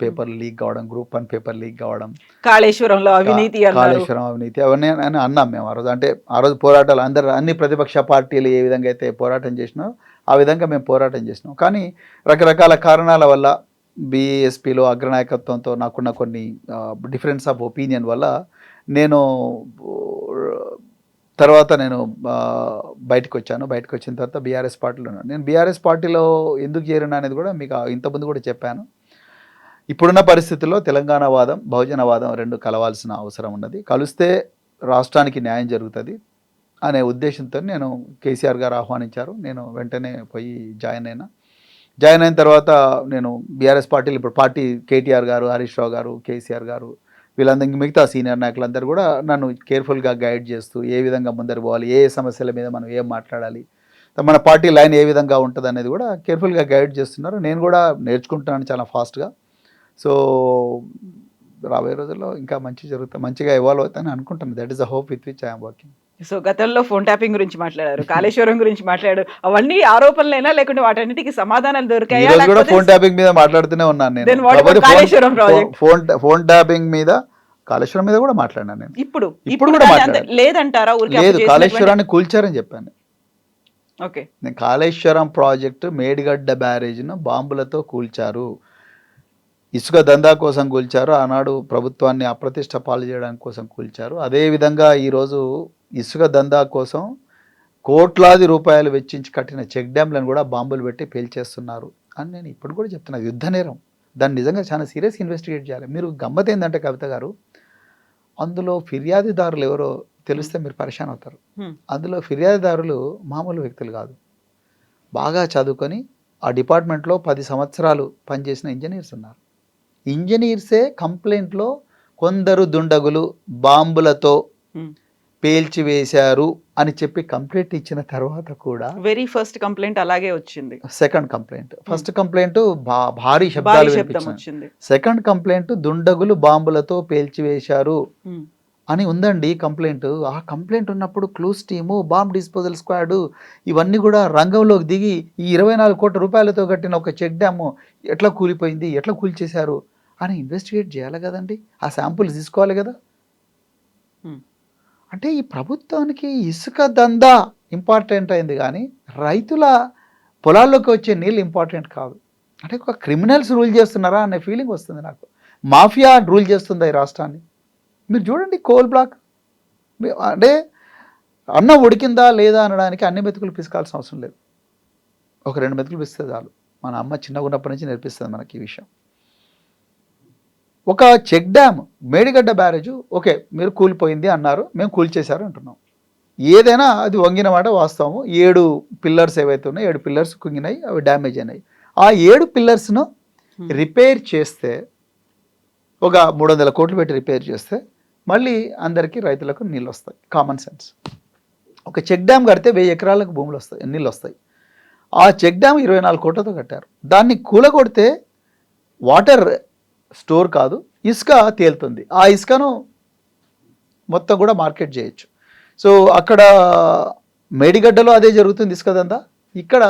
పేపర్లు లీక్ కావడం, గ్రూప్ 1 పేపర్ లీక్ కావడం, కాళేశ్వరంలో అవినీతి, కాళేశ్వరం అవినీతి, అవన్నీ అని అన్నాం మేము ఆ రోజు. అంటే ఆ రోజు పోరాటాలు అన్ని ప్రతిపక్ష పార్టీలు ఏ విధంగా అయితే పోరాటం చేసినో ఆ విధంగా మేము పోరాటం చేసినాం. కానీ రకరకాల కారణాల వల్ల బీఎస్పీలో అగ్రనాయకత్వంతో నాకున్న కొన్ని డిఫరెన్స్ ఆఫ్ ఒపీనియన్ వల్ల నేను బయటకు వచ్చాను. బయటకు వచ్చిన తర్వాత బీఆర్ఎస్ పార్టీలో ఉన్నాను. నేను బీఆర్ఎస్ పార్టీలో ఎందుకు చేరినా అనేది కూడా మీకు ఇంతకుముందు కూడా చెప్పాను. ఇప్పుడున్న పరిస్థితుల్లో తెలంగాణ వాదం, బహుజన వాదం రెండు కలవాల్సిన అవసరం ఉన్నది. కలిస్తే రాష్ట్రానికి న్యాయం జరుగుతుంది అనే ఉద్దేశంతో నేను కేసీఆర్ గారు ఆహ్వానించారు. నేను వెంటనే పోయి జాయిన్ అయిన తర్వాత నేను బీఆర్ఎస్ పార్టీలు ఇప్పుడు పార్టీ కేటీఆర్ గారు, హరీష్ రావు గారు, కేసీఆర్ గారు, వీళ్ళందరికీ మిగతా సీనియర్ నాయకులందరూ కూడా నన్ను కేర్ఫుల్గా గైడ్ చేస్తూ ఏ విధంగా ముందరు పోవాలి, ఏ సమస్యల మీద మనం ఏం మాట్లాడాలి, మన పార్టీ లైన్ ఏ విధంగా ఉంటుంది అనేది కూడా కేర్ఫుల్గా గైడ్ చేస్తున్నారు. నేను కూడా నేర్చుకుంటున్నాను చాలా ఫాస్ట్గా. సో రాబోయే రోజుల్లో ఇంకా మంచిగా ఇవాల్వ్ అవుతానని అనుకుంటున్నాను. That is the hope with which I'm working. So గతంలో ఫోన్ ట్యాపింగ్ గురించి మాట్లాడారు, కాళేశ్వరం గురించి మాట్లాడారు, అవన్నీ ఆరోపణలైనా లేకుంటే వాటన్నిటికి సమాధానాలు దొరికాయా? ఫోన్ ట్యాపింగ్ మీద మాట్లాడుతూనే ఉన్నాను నేను. ఫోన్ ట్యాపింగ్ మీద, కాళేశ్వరం మీద కూడా మాట్లాడినాను నేను. ఇప్పుడు కూడా లేదంటారా? లేదు, కాళేశ్వరాన్ని కూల్చారని చెప్పాను. ఓకే, నేను కాళేశ్వరం ప్రాజెక్టు మేడిగడ్డ బ్యారేజ్ను బాంబులతో కూల్చారు, ఇసుక దందా కోసం కూల్చారు, ఆనాడు ప్రభుత్వాన్ని అప్రతిష్ట పాలు చేయడానికి కోసం కూల్చారు. అదేవిధంగా ఈరోజు ఇసుక దందా కోసం కోట్లాది రూపాయలు వెచ్చించి కట్టిన చెక్ డ్యామ్లను కూడా బాంబులు పెట్టి పేల్చేస్తున్నారు అని నేను ఇప్పుడు కూడా చెప్తున్నాను. యుద్ధ నేరం, దాన్ని నిజంగా చాలా సీరియస్ ఇన్వెస్టిగేట్ చేయాలి. మీరు గమ్మత్ ఏంటంటే కవిత గారు, అందులో ఫిర్యాదుదారులు ఎవరో తెలిస్తే మీరు పరేషాన్ అవుతారు. అందులో ఫిర్యాదుదారులు మామూలు వ్యక్తులు కాదు, బాగా చదువుకొని ఆ డిపార్ట్మెంట్లో 10 సంవత్సరాలు పనిచేసిన ఇంజనీర్స్ ఉన్నారు. ఇంజనీర్సే కంప్లైంట్లో కొందరు దుండగులు బాంబులతో పేల్చివేశారు అని చెప్పి కంప్లైంట్ ఇచ్చిన తర్వాత కూడా వెరీ ఫస్ట్ కంప్లైంట్ అలాగే వచ్చింది. సెకండ్ కంప్లైంట్, ఫస్ట్ కంప్లైంట్ భారీ శబ్దాలు వినిపించింది. సెకండ్ కంప్లైంట్ దుండగులు బాంబులతో పేల్చివేశారు అని ఉందండి కంప్లైంట్. ఆ కంప్లైంట్ ఉన్నప్పుడు clues team, bomb disposal squad ఇవన్నీ కూడా రంగంలోకి దిగి ఈ 24 కోట్ల రూపాయలతో కట్టిన ఒక చెక్ డ్యాము ఎట్లా కూలిపోయింది, ఎట్లా కూల్చేశారు అని ఇన్వెస్టిగేట్ చేయాలి కదండి. ఆ శాంపుల్స్ తీసుకోవాలి కదా. అంటే ఈ ప్రభుత్వానికి ఇసుక దందా ఇంపార్టెంట్ అయింది కానీ రైతుల పొలాల్లోకి వచ్చే నీళ్ళు ఇంపార్టెంట్ కాదు. అంటే ఒక క్రిమినల్స్ రూల్ చేస్తున్నారా అనే ఫీలింగ్ వస్తుంది నాకు. మాఫియా రూల్ చేస్తుంది ఈ రాష్ట్రాన్ని. మీరు చూడండి, కోల్ బ్లాక్ అంటే అన్నం ఉడికిందా లేదా అనడానికి అన్ని మెతుకులు పిసకాల్సిన అవసరం లేదు, ఒక 2 మెతుకులు పిస్తే చాలు. మన అమ్మ చిన్నగా ఉన్నప్పటి నుంచి నేర్పిస్తుంది మనకి ఈ విషయం. ఒక check dam Medigadda barrage, okay మీరు కూలిపోయింది అన్నారు, మేము కూల్చేశారు అంటున్నాం. ఏదైనా అది వంగిన మాట వాస్తవము. 7 పిల్లర్స్ ఏవైతే ఉన్నాయో 7 పిల్లర్స్ కుంగినాయి, అవి డ్యామేజ్ అయినాయి. ఆ 7 పిల్లర్స్ను రిపేర్ చేస్తే, ఒక 300 కోట్లు పెట్టి రిపేర్ చేస్తే మళ్ళీ అందరికీ రైతులకు నీళ్ళు వస్తాయి. Common sense. ఒక చెక్ డ్యామ్ కడితే 1000 ఎకరాలకు భూములు వస్తాయి, నీళ్ళు వస్తాయి. ఆ చెక్ డ్యామ్ 24 కోట్లతో కట్టారు. దాన్ని కూలగొడితే వాటర్ స్టోర్ కాదు, ఇసుక తేలుతుంది. ఆ ఇసుకను మొత్తం కూడా మార్కెట్ చేయొచ్చు. సో అక్కడ మేడిగడ్డలో అదే జరుగుతుంది ఇసుక దందా, ఇక్కడ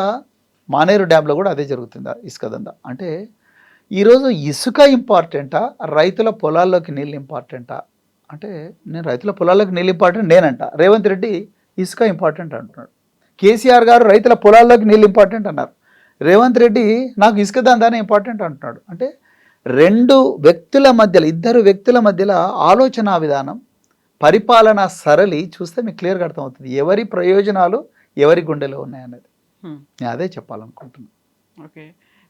మానేరు డ్యాంలో కూడా అదే జరుగుతుంది ఇసుక దందా. అంటే ఈరోజు ఇసుక ఇంపార్టెంటా, రైతుల పొలాల్లోకి నీళ్ళు ఇంపార్టెంటా అంటే, నేను రైతుల పొలాల్లోకి నీళ్ళు ఇంపార్టెంట్ నేనంట. రేవంత్ రెడ్డి ఇసుక ఇంపార్టెంట్ అంటున్నాడు. కేసీఆర్ గారు రైతుల పొలాల్లోకి నీళ్ళు ఇంపార్టెంట్ అన్నారు. రేవంత్ రెడ్డి నాకు ఇసుక దందానే ఇంపార్టెంట్ అంటున్నాడు. అంటే ఇద్దరు వ్యక్తుల మధ్యలో ఆలోచన విధానం, పరిపాలన సరళి చూస్తే మీకు క్లియర్గా అర్థమవుతుంది ఎవరి ప్రయోజనాలు ఎవరి గుండెలో ఉన్నాయనేది. నేను అదే చెప్పాలనుకుంటున్నాను. Okay.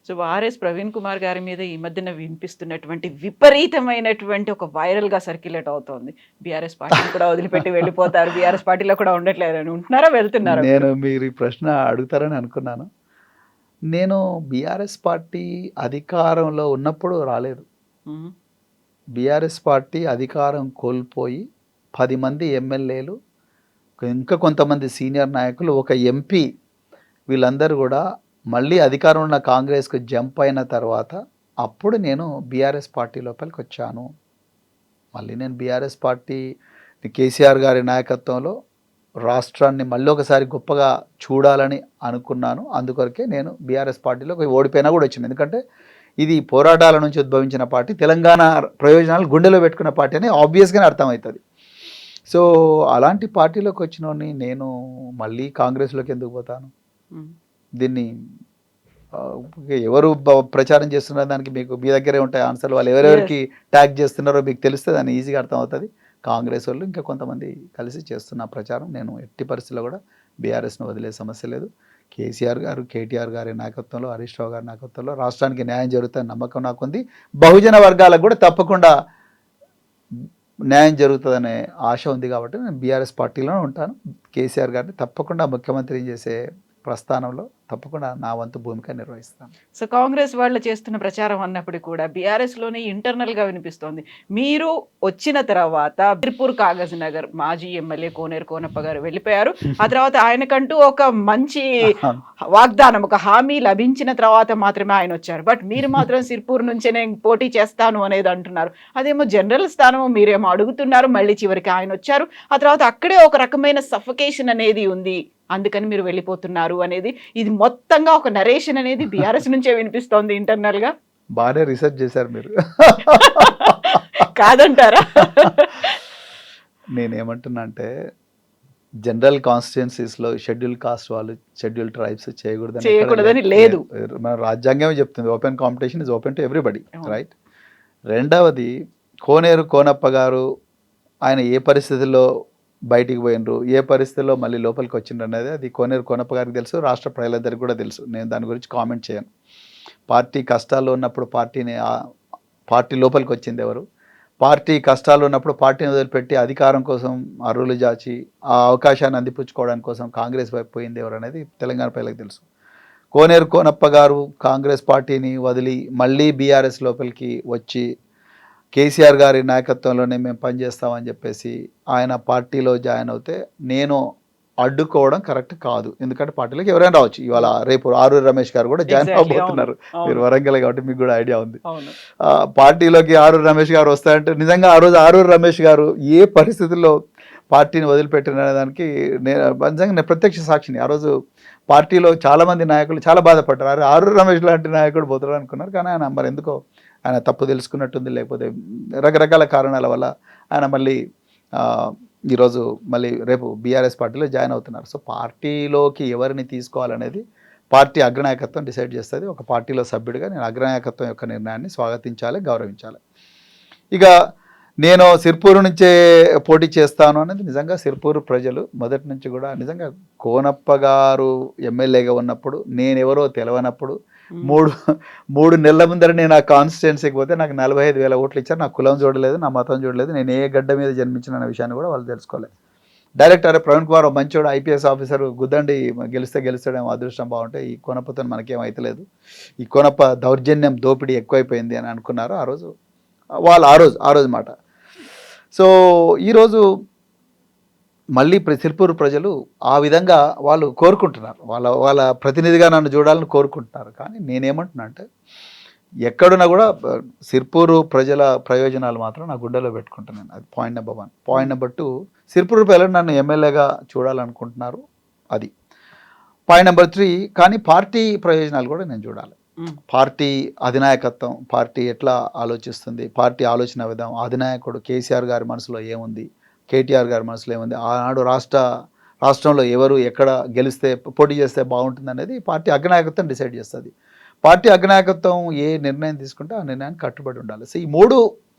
So RS Praveen Kumar గారి మీద ఈ మధ్యన వినిపిస్తున్నటువంటి విపరీతమైనటువంటి ఒక వైరల్గా సర్క్యులేట్ అవుతోంది. బీఆర్ఎస్ పార్టీని కూడా వదిలిపెట్టి వెళ్ళిపోతారు, బీఆర్ఎస్ పార్టీలో కూడా ఉండట్లేదు అని ఉంటున్నారా, వెళ్తున్నారా? నేను మీరు ఈ ప్రశ్న అడుగుతారని అనుకున్నాను. నేను బీఆర్ఎస్ పార్టీ అధికారంలో ఉన్నప్పుడు రాలేదు. బీఆర్ఎస్ పార్టీ అధికారం కోల్పోయి 10 మంది ఎమ్మెల్యేలు, ఇంకా కొంతమంది సీనియర్ నాయకులు, ఒక ఎంపీ, వీళ్ళందరూ కూడా మళ్ళీ అధికారం ఉన్న కాంగ్రెస్కు జంప్ అయిన తర్వాత అప్పుడు నేను బీఆర్ఎస్ పార్టీ లోపలికి వచ్చాను. మళ్ళీ నేను బీఆర్ఎస్ పార్టీ కేసీఆర్ గారి నాయకత్వంలో రాష్ట్రాన్ని మళ్ళీ ఒకసారి గొప్పగా చూడాలని అనుకున్నాను. అందుకొరకే నేను బీఆర్ఎస్ పార్టీలో ఓడిపోయినా కూడా వచ్చింది. ఎందుకంటే ఇది పోరాటాల నుంచి ఉద్భవించిన పార్టీ, తెలంగాణ ప్రయోజనాలు గుండెలో పెట్టుకున్న పార్టీ అని ఆబ్వియస్గానే అర్థమవుతుంది. సో అలాంటి పార్టీలోకి వచ్చినోని నేను మళ్ళీ కాంగ్రెస్లోకి ఎందుకు పోతాను? దీన్ని ఎవరు ప్రచారం చేస్తున్నారో దానికి మీకు మీ దగ్గరే ఉంటాయి ఆన్సర్లు. వాళ్ళు ఎవరెవరికి ట్యాగ్ చేస్తున్నారో మీకు తెలిస్తే దాన్ని ఈజీగా అర్థమవుతుంది. కాంగ్రెస్ వాళ్ళు ఇంకా కొంతమంది కలిసి చేస్తున్న ప్రచారం. నేను ఎట్టి పరిస్థితుల్లో కూడా బీఆర్ఎస్ను వదిలే సమస్య లేదు. కేసీఆర్ గారు, కేటీఆర్ గారి నాయకత్వంలో, హరీష్ రావు గారి నాయకత్వంలో రాష్ట్రానికి న్యాయం జరుగుతుందని నమ్మకం నాకుంది. బహుజన వర్గాలకు కూడా తప్పకుండా న్యాయం జరుగుతుందనే ఆశ ఉంది. కాబట్టి నేను బీఆర్ఎస్ పార్టీలోనే ఉంటాను. కేసీఆర్ గారిని తప్పకుండా ముఖ్యమంత్రి చేసే ప్రస్థానంలో తప్పకుండా నా వంతు భూమిక నిర్వహిస్తాను. సో కాంగ్రెస్ వాళ్ళు చేస్తున్న ప్రచారం అన్నప్పుడు కూడా బీఆర్ఎస్లోనే ఇంటర్నల్గా వినిపిస్తోంది. మీరు వచ్చిన తర్వాత తిరుపూర్ కాగజ్ నగర్ మాజీ ఎమ్మెల్యే కోనేరు కోనప్ప గారు వెళ్ళిపోయారు. ఆ తర్వాత ఆయనకంటూ ఒక మంచి వాగ్దానం, ఒక హామీ లభించిన తర్వాత మాత్రమే ఆయన వచ్చారు. బట్ మీరు మాత్రం సిర్పూర్ నుంచే నేను పోటీ చేస్తాను అనేది అంటున్నారు. అదేమో జనరల్ స్థానము, మీరేమో అడుగుతున్నారు. మళ్ళీ చివరికి ఆయన వచ్చారు. ఆ తర్వాత అక్కడే ఒక రకమైన సఫకేషన్ అనేది ఉంది, అందుకని మీరు వెళ్ళిపోతున్నారు అనేది, ఇది మొత్తంగా ఒక నరేషన్ అనేది బీఆర్ఎస్ నుంచే వినిపిస్తోంది ఇంటర్నల్ గా. బాగానే రీసెర్చ్ చేశారు మీరు. కాదంటారా? నేనేమంటున్నా అంటే, జనరల్ కాన్స్టిట్యున్సీస్లో షెడ్యూల్ కాస్ట్ వాళ్ళు, షెడ్యూల్ ట్రైబ్స్ చేయకూడదని లేదు. మన రాజ్యాంగమే చెప్తుంది, open competition is open to everybody, right? రెండవది, కోనేరు కోనప్ప గారు ఆయన ఏ పరిస్థితుల్లో బయటికి పోయినరు, ఏ పరిస్థితుల్లో మళ్ళీ లోపలికి వచ్చిండ్రు అనేది అది కోనేరు కోనప్ప గారికి తెలుసు, రాష్ట్ర ప్రజలందరికీ కూడా తెలుసు. నేను దాని గురించి కామెంట్ చేయను. పార్టీ కష్టాల్లో ఉన్నప్పుడు పార్టీ లోపలికి వచ్చింది ఎవరు, పార్టీ కష్టాల్లో ఉన్నప్పుడు పార్టీని వదిలిపెట్టి అధికారం కోసం అర్రులు జాచి ఆ అవకాశాన్ని అందిపుచ్చుకోవడానికి కోసం కాంగ్రెస్ వైపు పోయింది ఎవరు అనేది తెలంగాణ ప్రజలకు తెలుసు. కోనేరు కోనప్ప గారు కాంగ్రెస్ పార్టీని వదిలి మళ్ళీ బీఆర్ఎస్ లోపలికి వచ్చి కేసీఆర్ గారి నాయకత్వంలోనే మేము పనిచేస్తామని చెప్పేసి ఆయన పార్టీలో జాయిన్ అవుతే నేను అడ్డుకోవడం కరెక్ట్ కాదు. ఎందుకంటే పార్టీలోకి ఎవరైనా రావచ్చు. ఇవాళ రేపు ఆరూరి రమేష్ గారు కూడా జాయిన్ అవబోతున్నారు. మీరు వరంగల్ కాబట్టి మీకు కూడా ఐడియా ఉంది. పార్టీలోకి ఆరూరి రమేష్ గారు వస్తారంటే నిజంగా ఆ రోజు ఆరూరి రమేష్ గారు ఏ పరిస్థితుల్లో పార్టీని వదిలిపెట్టిన దానికి నేను ప్రత్యక్ష సాక్షిని. ఆ రోజు పార్టీలో చాలామంది నాయకులు చాలా బాధపడ్డారు. ఆరూరి రమేష్ లాంటి నాయకుడు పోతారు అనుకున్నారు. కానీ ఆయన మరి ఎందుకో ఆయన తప్పు తెలుసుకున్నట్టుంది, లేకపోతే రకరకాల కారణాల వల్ల ఆయన మళ్ళీ ఈరోజు మళ్ళీ రేపు బీఆర్ఎస్ పార్టీలో జాయిన్ అవుతున్నారు. సో పార్టీలోకి ఎవరిని తీసుకోవాలనేది పార్టీ అగ్రనాయకత్వం డిసైడ్ చేస్తుంది. ఒక పార్టీలో సభ్యుడిగా నేను అగ్రనాయకత్వం యొక్క నిర్ణయాన్ని స్వాగతించాలి, గౌరవించాలి. ఇక నేను సిర్పూర్ నుంచే పోటీ చేస్తాను అనేది నిజంగా సిర్పూర్ ప్రజలు మొదటి నుంచి కూడా నిజంగా కోనప్ప గారు ఎమ్మెల్యేగా ఉన్నప్పుడు నేనెవరో తెలవనప్పుడు మూడు నెలల ముందర నేను ఆ కాన్స్టిట్యున్సీకి పోతే నాకు 45,000 ఓట్లు ఇచ్చారు. నా కులం చూడలేదు, నా మతం చూడలేదు, నేను ఏ గడ్డ మీద జన్మించిన అనే విషయాన్ని కూడా వాళ్ళు తెలుసుకోలేదు. డైరెక్ట్ అరే ప్రవీణ్ కుమార్ మంచోడు, ఐపీఎస్ ఆఫీసర్, గుద్దండి గెలుస్తాడేమో, అదృష్టం బాగుంటే ఈ కోనప్పతో మనకేం అవుతలేదు, ఈ కోనప్ప దౌర్జన్యం దోపిడీ ఎక్కువైపోయింది అని అనుకున్నారు ఆ రోజు వాళ్ళు. ఆ రోజు మాట. సో ఈరోజు మళ్ళీ సిర్పూర్ ప్రజలు ఆ విధంగా వాళ్ళు కోరుకుంటున్నారు, వాళ్ళ ప్రతినిధిగా నన్ను చూడాలని కోరుకుంటున్నారు. కానీ నేనేమంటున్నా అంటే ఎక్కడున్నా కూడా సిర్పూరు ప్రజల ప్రయోజనాలు మాత్రం నా గుండెలో పెట్టుకుంటున్నాను. అది point number 1. Point number 2, Sirpur ప్రజలు నన్ను ఎమ్మెల్యేగా చూడాలనుకుంటున్నారు. అది పాయింట్ నెంబర్ 3. కానీ పార్టీ ప్రయోజనాలు కూడా నేను చూడాలి. పార్టీ అధినాయకత్వం, పార్టీ ఎట్లా ఆలోచిస్తుంది, పార్టీ ఆలోచన విధానం, అధినాయకుడు కేసీఆర్ గారి మనసులో ఏముంది, కేటీఆర్ గారి మనసులో ఏముంది, ఆనాడు రాష్ట్రంలో ఎవరు ఎక్కడ గెలిస్తే పోటీ చేస్తే బాగుంటుంది అనేది పార్టీ అగ్రనాయకత్వం డిసైడ్ చేస్తుంది. పార్టీ అగ్రనాయకత్వం ఏ నిర్ణయం తీసుకుంటే ఆ నిర్ణయానికి కట్టుబడి ఉండాలి. సో ఈ 3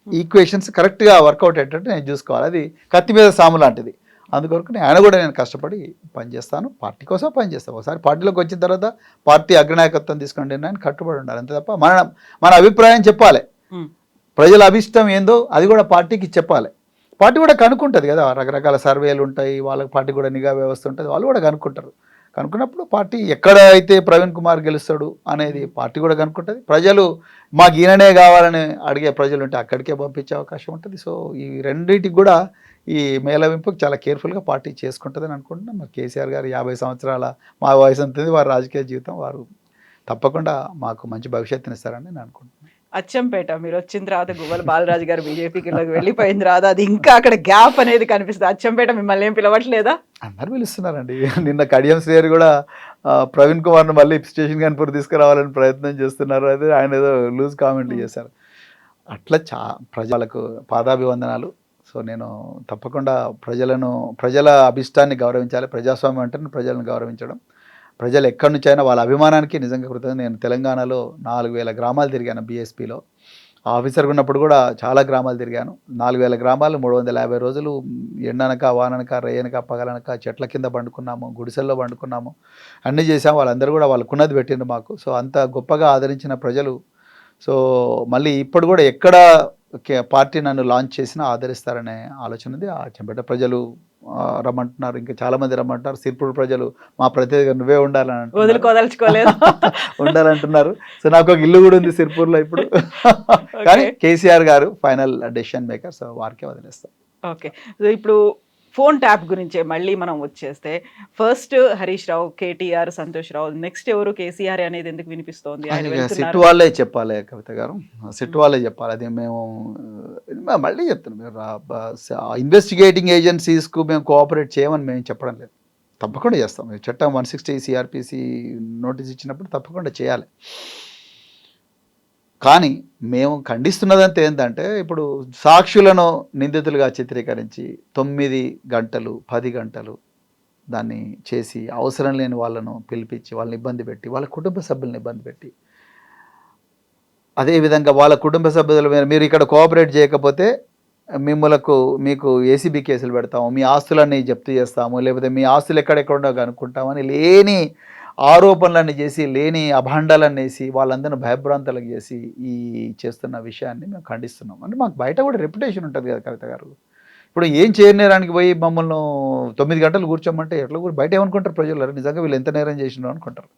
ఈక్వేషన్స్ కరెక్ట్గా వర్కౌట్ అయ్యేటట్టు నేను చూసుకోవాలి. అది కత్తి మీద సాము లాంటిది. అందుకొరకు ఆయన కూడా నేను కష్టపడి పనిచేస్తాను, పార్టీ కోసం పనిచేస్తాను. ఒకసారి పార్టీలోకి వచ్చిన తర్వాత పార్టీ అగ్రనాయకత్వం తీసుకునే నిర్ణయాన్ని కట్టుబడి ఉండాలి. అంతే తప్ప మన అభిప్రాయం చెప్పాలి. ప్రజల అభిష్టం ఏందో అది కూడా పార్టీకి చెప్పాలి. పార్టీ కూడా కనుక్కుంటుంది కదా, రకరకాల సర్వేలు ఉంటాయి, వాళ్ళకి పార్టీ కూడా నిఘా వ్యవస్థ ఉంటుంది, వాళ్ళు కూడా కనుక్కుంటారు. కనుక్కున్నప్పుడు పార్టీ ఎక్కడ అయితే ప్రవీణ్ కుమార్ గెలుస్తాడు అనేది పార్టీ కూడా కనుక్కుంటుంది. ప్రజలు మాకు ఈయననే కావాలని అడిగే ప్రజలు ఉంటే అక్కడికే పంపించే అవకాశం ఉంటుంది. సో ఈ రెండింటికి కూడా ఈ మేళవింపుకు చాలా కేర్ఫుల్గా పార్టీ చేసుకుంటుందని అనుకుంటున్నాం. మరి కేసీఆర్ గారు 50 సంవత్సరాల మా వయసు అంతుంది, వారి రాజకీయ జీవితం, వారు తప్పకుండా మాకు మంచి భవిష్యత్తుని ఇస్తారని నేను అనుకుంటున్నాను. అచ్చంపేట మీరు వచ్చిన తర్వాత గువ్వల బాలరాజు గారు బీజేపీకి వెళ్ళిపోయిన తర్వాత అది ఇంకా అక్కడ గ్యాప్ అనేది కనిపిస్తుంది. అచ్చంపేట మిమ్మల్ని ఏం పిలవట్లేదా? అందరు పిలుస్తున్నారండి. నిన్న కడియం శ్రేయర్ కూడా ప్రవీణ్ కుమార్ను మళ్ళీ స్టేషన్ కాన్పూర్ తీసుకురావాలని ప్రయత్నం చేస్తున్నారు. అదే ఆయన ఏదో లూజ్ కామెంట్లు చేశారు. అట్లా ప్రజలకు పాదాభివందనాలు. సో నేను తప్పకుండా ప్రజల అభిష్టాన్ని గౌరవించాలి. ప్రజాస్వామ్యం అంటే ప్రజలను గౌరవించడం. ప్రజలు ఎక్కడి నుంచి అయినా వాళ్ళ అభిమానానికి నిజంగా కృతజ్ఞత. నేను తెలంగాణలో 4000 గ్రామాలు తిరిగాను బీఎస్పీలో. ఆఫీసర్గా ఉన్నప్పుడు కూడా చాలా గ్రామాలు తిరిగాను. 4000 గ్రామాలు 350 రోజులు ఎండనక వాననక రేయనక పగలనక చెట్ల కింద పండుకున్నాము, గుడిసెల్లో పండుకున్నాము, అన్నీ చేసాము. వాళ్ళందరూ కూడా వాళ్ళకున్నది పెట్టిండ్రు మాకు. సో అంత గొప్పగా ఆదరించిన ప్రజలు. సో మళ్ళీ ఇప్పుడు కూడా ఎక్కడ పార్టీ నన్ను లాంచ్ చేసినా ఆదరిస్తారనే ఆలోచన ఉంది. ఆ చెంపేట ప్రజలు రమ్మంటున్నారు, ఇంకా చాలామంది రమ్మంటున్నారు. సిర్పూర్ ప్రజలు మా ప్రతినిధిగా నువ్వే ఉండాలని ఉండాలంటున్నారు. సో నాకు ఒక ఇల్లు కూడా ఉంది సిర్పూర్లో ఇప్పుడు. కానీ కేసీఆర్ గారు ఫైనల్ డెసిషన్ మేకర్, సో వారికే వదిలేస్తాం. ఓకే, సో ఇప్పుడు ఫోన్ ట్యాప్ గురించే మళ్ళీ మనం వచ్చేస్తే ఫస్ట్ హరీష్ రావు, కేటీఆర్, సంతోష్ రావు, నెక్స్ట్ ఎవరు కేసీఆర్ అనేది ఎందుకు వినిపిస్తోంది? సిట్ వాళ్ళే చెప్పాలి కవిత గారు, సిట్ వాళ్ళే చెప్పాలి. అది మేము మళ్ళీ చెప్తున్నాం, ఇన్వెస్టిగేటింగ్ ఏజెన్సీస్కు మేము కోఆపరేట్ చేయమని మేము చెప్పడం లేదు. తప్పకుండా చేస్తాం. చట్టం 160 సిఆర్పిసి నోటీస్ ఇచ్చినప్పుడు తప్పకుండా చేయాలి. కానీ మేము ఖండిస్తున్నదంతా ఏంటంటే, ఇప్పుడు సాక్షులను నిందితులుగా చిత్రీకరించి 9 గంటలు 10 గంటలు దాన్ని చేసి అవసరం లేని వాళ్ళను పిలిపించి వాళ్ళని ఇబ్బంది పెట్టి, వాళ్ళ కుటుంబ సభ్యులను ఇబ్బంది పెట్టి, అదేవిధంగా వాళ్ళ కుటుంబ సభ్యుల మీద మీరు ఇక్కడ కోఆపరేట్ చేయకపోతే మీకు ఏసీబీ కేసులు పెడతాము, మీ ఆస్తులన్నీ జప్తు చేస్తాము, లేకపోతే మీ ఆస్తులు ఎక్కడెక్కడో కనుక్కుంటామని లేని ఆరోపణలన్నీ చేసి, లేని అభాండాలన్నీ వేసి, వాళ్ళందరినీ భయభ్రాంతలకు చేసి ఈ చేస్తున్న విషయాన్ని మేము ఖండిస్తున్నాం. అంటే మాకు బయట కూడా రెప్యుటేషన్ ఉంటుంది కదా కవిత గారు. ఇప్పుడు ఏం చేయనేరానికి పోయి మమ్మల్ని 9 గంటలు కూర్చోమంటే ఎట్లా బయట ఏమనుకుంటారు ప్రజలు? నిజంగా వీళ్ళు ఎంత నేరం చేసినారు అనుకుంటారు.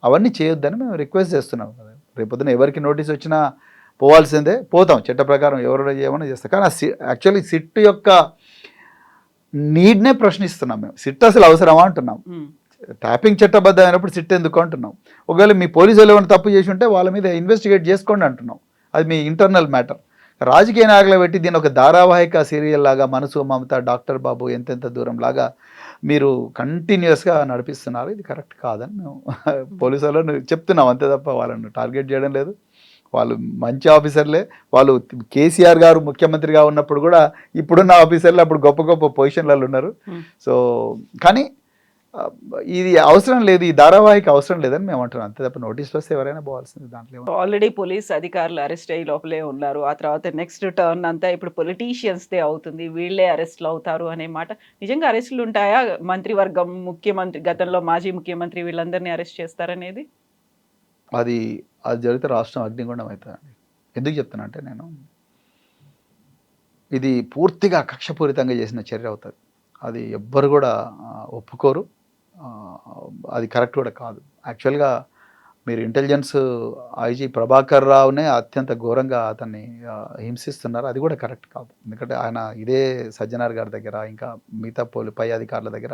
అవన్నీ చేయొద్దని మేము రిక్వెస్ట్ చేస్తున్నాం. రేపొద్దున ఎవరికి నోటీస్ వచ్చినా పోవాల్సిందే, పోతాం చట్ట ప్రకారం, ఎవరు చేయమని చేస్తాం. కానీ యాక్చువల్లీ సిట్ యొక్క నీడ్నే ప్రశ్నిస్తున్నాం మేము. సిట్ అసలు అవసరమా అంటున్నాం. ట్యాపింగ్ చట్టబద్ధమైనప్పుడు సిట్ ఎందుకు అంటున్నాం. ఒకవేళ మీ పోలీసులు ఏమైనా తప్పు చేసి ఉంటే వాళ్ళ మీద ఇన్వెస్టిగేట్ చేసుకోండి అంటున్నాం. అది మీ ఇంటర్నల్ మ్యాటర్. రాజకీయ నాయకులు పెట్టి దీని ఒక ధారావాహిక సీరియల్ లాగా మనసు మమత, డాక్టర్ బాబు, ఎంతెంత దూరం లాగా మీరు కంటిన్యూస్గా నడిపిస్తున్నారు. ఇది కరెక్ట్ కాదని మేము పోలీసు వాళ్ళను చెప్తున్నాం, అంతే తప్ప వాళ్ళను టార్గెట్ చేయడం లేదు. వాళ్ళు మంచి ఆఫీసర్లే. వాళ్ళు కేసీఆర్ గారు ముఖ్యమంత్రిగా ఉన్నప్పుడు కూడా ఇప్పుడున్న ఆఫీసర్లు అప్పుడు గొప్ప గొప్ప పొజిషన్లలో ఉన్నారు. సో కానీ ఇది అవసరం లేదు, ఈ ధారావాహిక అవసరం లేదని మేము అంటున్నాం, అంతే తప్ప నోటీస్ వస్తే ఎవరైనా పోవాల్సింది. దాంట్లో ఆల్రెడీ పోలీస్ అధికారులు అరెస్ట్ అయ్యి లోపలే ఉన్నారు. ఆ తర్వాత నెక్స్ట్ టర్న్ అంతా ఇప్పుడు పొలిటీషియన్స్దే అవుతుంది, వీళ్ళే అరెస్ట్లు అవుతారు అనే మాట. నిజంగా అరెస్టులు ఉంటాయా? మంత్రివర్గం, ముఖ్యమంత్రి, గతంలో మాజీ ముఖ్యమంత్రి, వీళ్ళందరినీ అరెస్ట్ చేస్తారనేది అది జరిగితే రాష్ట్రం అగ్నిగుండం అవుతుందండి. ఎందుకు చెప్తున్నా అంటే, నేను ఇది పూర్తిగా కక్షపూరితంగా చేసిన చర్య అవుతుంది. అది ఎవ్వరు కూడా ఒప్పుకోరు. అది కరెక్ట్ కూడా కాదు. యాక్చువల్గా మీరు ఇంటెలిజెన్స్ ఐజీ ప్రభాకర్ రావునే అత్యంత ఘోరంగా అతన్ని హింసిస్తున్నారు. అది కూడా కరెక్ట్ కాదు. ఎందుకంటే ఆయన ఇదే సజ్జనార్ గారి దగ్గర, ఇంకా మిగతా పై అధికారుల దగ్గర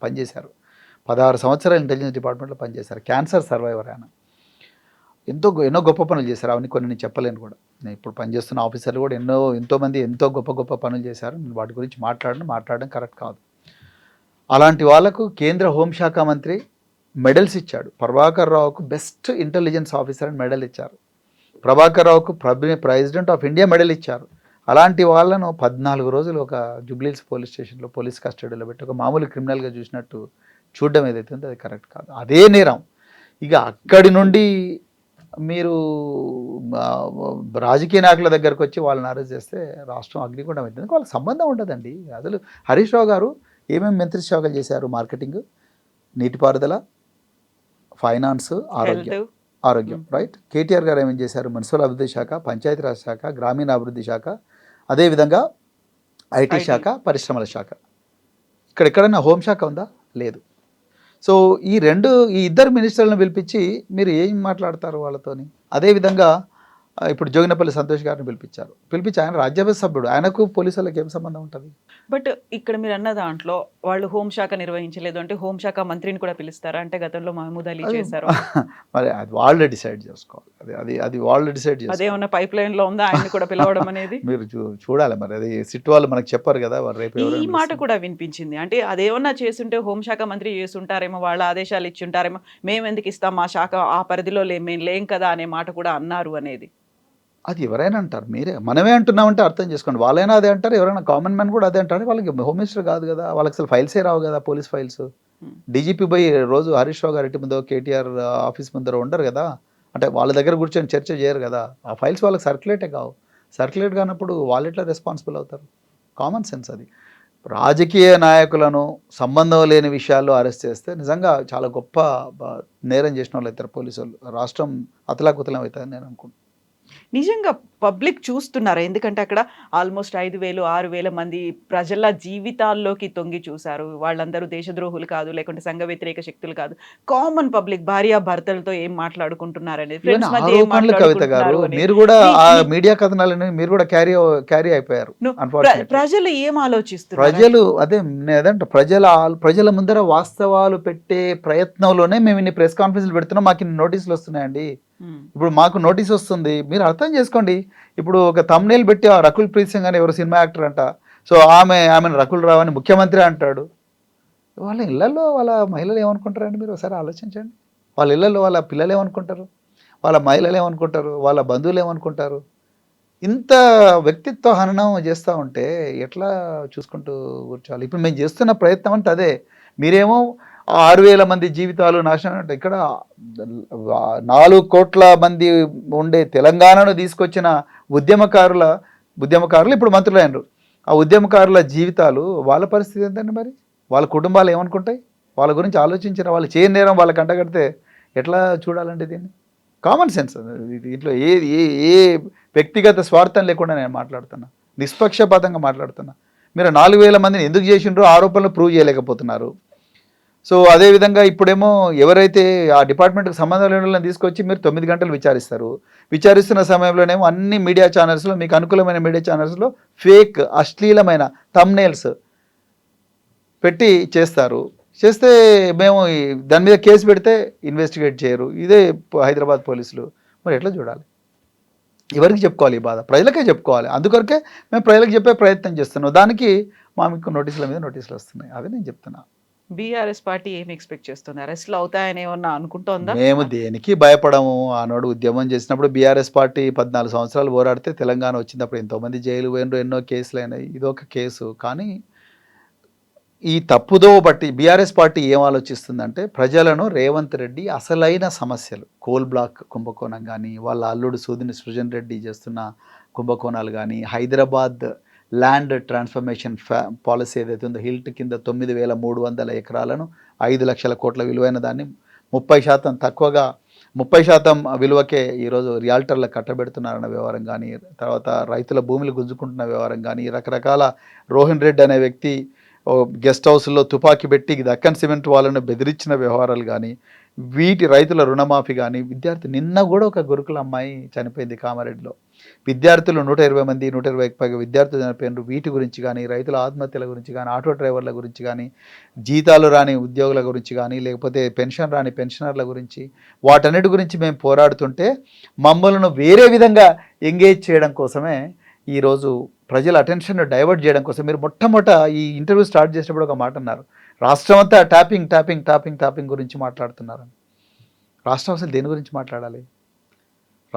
పనిచేశారు. 16 సంవత్సరాలు ఇంటెలిజెన్స్ డిపార్ట్మెంట్లో పనిచేశారు. క్యాన్సర్ సర్వైవర్ ఆయన. ఎన్నో గొప్ప పనులు చేశారు. అవన్నీ కొన్ని నేను చెప్పలేను కూడా. నేను ఇప్పుడు పనిచేస్తున్న ఆఫీసర్లు కూడా ఎంతోమంది ఎంతో గొప్ప పనులు చేశారు. నేను వాటి గురించి మాట్లాడడం కరెక్ట్ కాదు. అలాంటి వాళ్లకు కేంద్ర హోంశాఖ మంత్రి మెడల్స్ ఇచ్చాడు. ప్రభాకర్ రావుకు బెస్ట్ ఇంటెలిజెన్స్ ఆఫీసర్ అని మెడల్ ఇచ్చారు. ప్రభాకర్ రావుకు ప్రెసిడెంట్ ఆఫ్ ఇండియా మెడల్ ఇచ్చారు. అలాంటి వాళ్ళను 14 రోజులు ఒక జూబ్లీహిల్స్ పోలీస్ స్టేషన్లో పోలీస్ కస్టడీలో పెట్టి ఒక మామూలు క్రిమినల్గా చూసినట్టు చూడడం ఏదైతే ఉందో అది కరెక్ట్ కాదు. అదే నేరం. ఇక అక్కడి నుండి మీరు రాజకీయ నాయకుల దగ్గరకు వచ్చి వాళ్ళని అరెస్ట్ చేస్తే రాష్ట్రం అగ్నిగుండం అవుతుంది. వాళ్ళకి సంబంధం ఉండదండి. అసలు హరీష్ రావు గారు ఏమేమి మంత్రి శాఖలు చేశారు? మార్కెటింగ్, నీటిపారుదల, ఫైనాన్స్, ఆరోగ్యం రైట్. కేటీఆర్ గారు ఏమేం చేశారు? మున్సిపల్ అభివృద్ధి శాఖ, పంచాయతీరాజ్ శాఖ, గ్రామీణాభివృద్ధి శాఖ, అదేవిధంగా ఐటీ శాఖ, పరిశ్రమల శాఖ. ఇక్కడ ఎక్కడైనా హోంశాఖ ఉందా? లేదు. సో ఈ ఇద్దరు మినిస్టర్లను పిలిపించి మీరు ఏం మాట్లాడతారు వాళ్ళతోని? అదేవిధంగా ఇప్పుడు జోగినపల్లి సంతోష్ గారిని పిలిపించి ఆయన రాజ్యసభ సభ్యుడు, ఆయనకు పోలీసు వాళ్ళకి ఏం సంబంధం ఉంటుంది? బట్ ఇక్కడ మీరు అన్న దాంట్లో వాళ్ళు హోంశాఖ నిర్వహించలేదు అంటే హోంశాఖ మంత్రిని కూడా పిలుస్తారా? అంటే గతంలో మహమూద్ అలీ చేశారు. మరి అది వాళ్ళే డిసైడ్ చేసుకోవాలి. అది వాళ్ళు డిసైడ్ చేసుకోవాలి. అదేమన్నా పైప్ లైన్ లో ఉందా ఆయన కూడా పిలవడం అనేది? మీరు చూడాలి. మరి అది సిట్ వాళ్ళు మనకు చెప్పారు కదా. రేపు ఈ మాట కూడా వినిపించింది. అంటే అదేమన్నా చేస్తుంటే హోంశాఖ మంత్రి చేస్తుంటారేమో, వాళ్ళ ఆదేశాలు ఇచ్చి ఉంటారేమో, మేము ఎందుకు ఇస్తాం, మా శాఖ ఆ పరిధిలో మేము లేం కదా అనే మాట కూడా అన్నారు అనేది. అది ఎవరైనా అంటారు. మనమే అంటున్నామంటే అర్థం చేసుకోండి. వాళ్ళైనా అదే అంటారు, ఎవరైనా కామన్ మ్యాన్ కూడా అదే అంటారు. వాళ్ళకి హోమ్ మినిస్టర్ కాదు కదా, వాళ్ళకి అసలు ఫైల్సే రావు కదా, పోలీస్ ఫైల్స్. డీజీపీ పోయి రోజు హరీష్ రావు గారి ఇంటి ముందో కేటీఆర్ ఆఫీస్ ముందర ఉండరు కదా, అంటే వాళ్ళ దగ్గర కూర్చొని చర్చ చేయరు కదా. ఆ ఫైల్స్ వాళ్ళకి సర్క్యులేటే కావు. సర్క్యులేట్ కానప్పుడు వాళ్ళు ఎట్లా రెస్పాన్సిబుల్ అవుతారు? కామన్ సెన్స్ అది. రాజకీయ నాయకులను సంబంధం లేని విషయాల్లో అరెస్ట్ చేస్తే నిజంగా చాలా గొప్ప నేరం చేసిన వాళ్ళు అవుతారు పోలీసు వాళ్ళు. రాష్ట్రం అతలాకుతలం అవుతుందని నేను అనుకుంటున్నాను. నిజంగా పబ్లిక్ చూస్తున్నారు. ఎందుకంటే అక్కడ ఆల్మోస్ట్ 5,000-6,000 మంది ప్రజల జీవితాల్లోకి తొంగి చూశారు. వాళ్ళందరూ దేశద్రోహులు కాదు, లేకుంటే సంఘ వ్యతిరేక శక్తులు కాదు. కామన్ పబ్లిక్ భార్య భర్తలతో ఏం మాట్లాడుకుంటున్నారు అనేది, ఫ్రెండ్స్ మధ్య ఏం మాట్లాడుకుంటున్నారు అనేది. మీరు కూడా ఆ మీడియా కథనాలని మీరు కూడా క్యారీ అయిపోయారు. ప్రజలు ఏం ఆలోచిస్తున్నారు? ప్రజలు అదేంటే ప్రజల ముందర వాస్తవాలు పెట్టే ప్రయత్నంలోనే మేము ఇన్ని ప్రెస్ కాన్ఫరెన్స్లు పెడుతున్నాం, మాకు ఇన్ని నోటీసులు వస్తున్నాయండి. ఇప్పుడు మాకు నోటీస్ వస్తుంది, మీరు అర్థం చేసుకోండి. ఇప్పుడు ఒక తమ్నేల్ పెట్టి ఆ రకుల్ ప్రీత్ సింగ్ అని ఎవరు సినిమా యాక్టర్ అంట, సో ఆమెను రకుల్ రావు అని ముఖ్యమంత్రి అంటాడు. వాళ్ళ ఇళ్లలో వాళ్ళ మహిళలు ఏమనుకుంటారండి? మీరు ఒకసారి ఆలోచించండి. వాళ్ళ ఇళ్లలో వాళ్ళ పిల్లలు ఏమనుకుంటారు, వాళ్ళ మహిళలు ఏమనుకుంటారు, వాళ్ళ బంధువులు ఏమనుకుంటారు? ఇంత వ్యక్తిత్వ హననం చేస్తూ ఉంటే ఎట్లా చూసుకుంటూ కూర్చోవాలి? ఇప్పుడు మేము చేస్తున్న ప్రయత్నం అంటే అదే. మీరేమో 6,000 మంది జీవితాలు నాశనం అంటే, ఇక్కడ 4 కోట్ల మంది ఉండే తెలంగాణను తీసుకొచ్చిన ఉద్యమకారులు ఇప్పుడు మంత్రులైనరు. ఆ ఉద్యమకారుల జీవితాలు, వాళ్ళ పరిస్థితి ఏంటండి? మరి వాళ్ళ కుటుంబాలు ఏమనుకుంటాయి? వాళ్ళ గురించి ఆలోచించిన వాళ్ళు చేయని నేరం వాళ్ళకి అంటగడితే ఎట్లా చూడాలండి దీన్ని? Common sense. దీంట్లో ఏ వ్యక్తిగత స్వార్థం లేకుండా నేను మాట్లాడుతున్నా, నిష్పక్షపాతంగా మాట్లాడుతున్నా. మీరు 4,000 మందిని ఎందుకు చేసిండ్రో ఆరోపణలు ప్రూవ్ చేయలేకపోతున్నారు. సో అదేవిధంగా ఇప్పుడేమో ఎవరైతే ఆ డిపార్ట్మెంట్కి సంబంధం లేని వాళ్ళని తీసుకొచ్చి మీరు 9 గంటలు విచారిస్తున్న సమయంలోనేమో అన్ని మీడియా ఛానల్స్లో, మీకు అనుకూలమైన మీడియా ఛానల్స్లో ఫేక్ అశ్లీలమైన థంబ్నెయిల్స్ పెట్టి చేస్తే మేము దాని మీద కేసు పెడితే ఇన్వెస్టిగేట్ చేయరు. ఇదే హైదరాబాద్ పోలీసులు. మరి ఎట్లా చూడాలి? ఎవరికి చెప్పుకోవాలి ఈ బాధ? ప్రజలకే చెప్పుకోవాలి. అందుకొరకే మేము ప్రజలకు చెప్పే ప్రయత్నం చేస్తున్నాం. దానికి మీకు నోటీసుల మీద నోటీసులు వస్తున్నాయి. అదే నేను చెప్తున్నా. బీఆర్ఎస్ పార్టీ ఏం ఎక్స్పెక్ట్ చేస్తుంది? అరెస్ట్లు అవుతాయని ఏమన్నా అనుకుంటోందా? మేము దేనికి భయపడము. ఆనాడు ఉద్యమం చేసినప్పుడు బీఆర్ఎస్ పార్టీ 14 సంవత్సరాలు పోరాడితే తెలంగాణ వచ్చినప్పుడు ఎంతోమంది జైలు పోయినరు, ఎన్నో కేసులు అయినాయి. ఇదొక కేసు. కానీ ఈ తప్పుదో బట్టి బీఆర్ఎస్ పార్టీ ఏం ఆలోచిస్తుందంటే, ప్రజలను రేవంత్ రెడ్డి అసలైన సమస్యలు, కోల్ బ్లాక్ కుంభకోణం కానీ, వాళ్ళ అల్లుడు సృజన్ రెడ్డి చేస్తున్న కుంభకోణాలు కానీ, హైదరాబాద్ ల్యాండ్ ట్రాన్స్ఫర్మేషన్ పాలసీ ఏదైతే ఉందో, హిల్ట్ కింద 9,300 ఎకరాలను 5 లక్షల కోట్ల విలువైన దాన్ని 30% తక్కువగా 30% విలువకే ఈరోజు రియాల్టర్లకు కట్టబెడుతున్నారన్న వ్యవహారం కానీ, తర్వాత రైతుల భూములు గుంజుకుంటున్న వ్యవహారం కానీ, రకరకాల రోహిన్ రెడ్డి అనే వ్యక్తి గెస్ట్ హౌస్లో తుపాకీ పెట్టి దక్కన్ సిమెంట్ వాళ్ళను బెదిరించిన వ్యవహారాలు కానీ, వీటి రైతుల రుణమాఫీ కానీ, నిన్న కూడా ఒక గురుకుల అమ్మాయి చనిపోయింది కామారెడ్డిలో. విద్యార్థులు 120 మంది 120కి పైగా విద్యార్థులు చనిపోయినారు. వీటి గురించి కానీ, రైతుల ఆత్మహత్యల గురించి కానీ, ఆటో డ్రైవర్ల గురించి కానీ, జీతాలు రాని ఉద్యోగుల గురించి కానీ, లేకపోతే పెన్షన్ రాని పెన్షనర్ల గురించి, వాటన్నిటి గురించి మేము పోరాడుతుంటే మమ్మల్ని వేరే విధంగా ఎంగేజ్ చేయడం కోసమే ఈరోజు ప్రజల అటెన్షన్ డైవర్ట్ చేయడం కోసం మీరు మొట్టమొదట ఈ ఇంటర్వ్యూ స్టార్ట్ చేసినప్పుడు ఒక మాట అన్నారు, రాష్ట్రం అంతా ట్యాపింగ్ ట్యాపింగ్ ట్యాపింగ్ ట్యాపింగ్ గురించి మాట్లాడుతున్నారు. రాష్ట్రం అసలు దేని గురించి మాట్లాడాలి?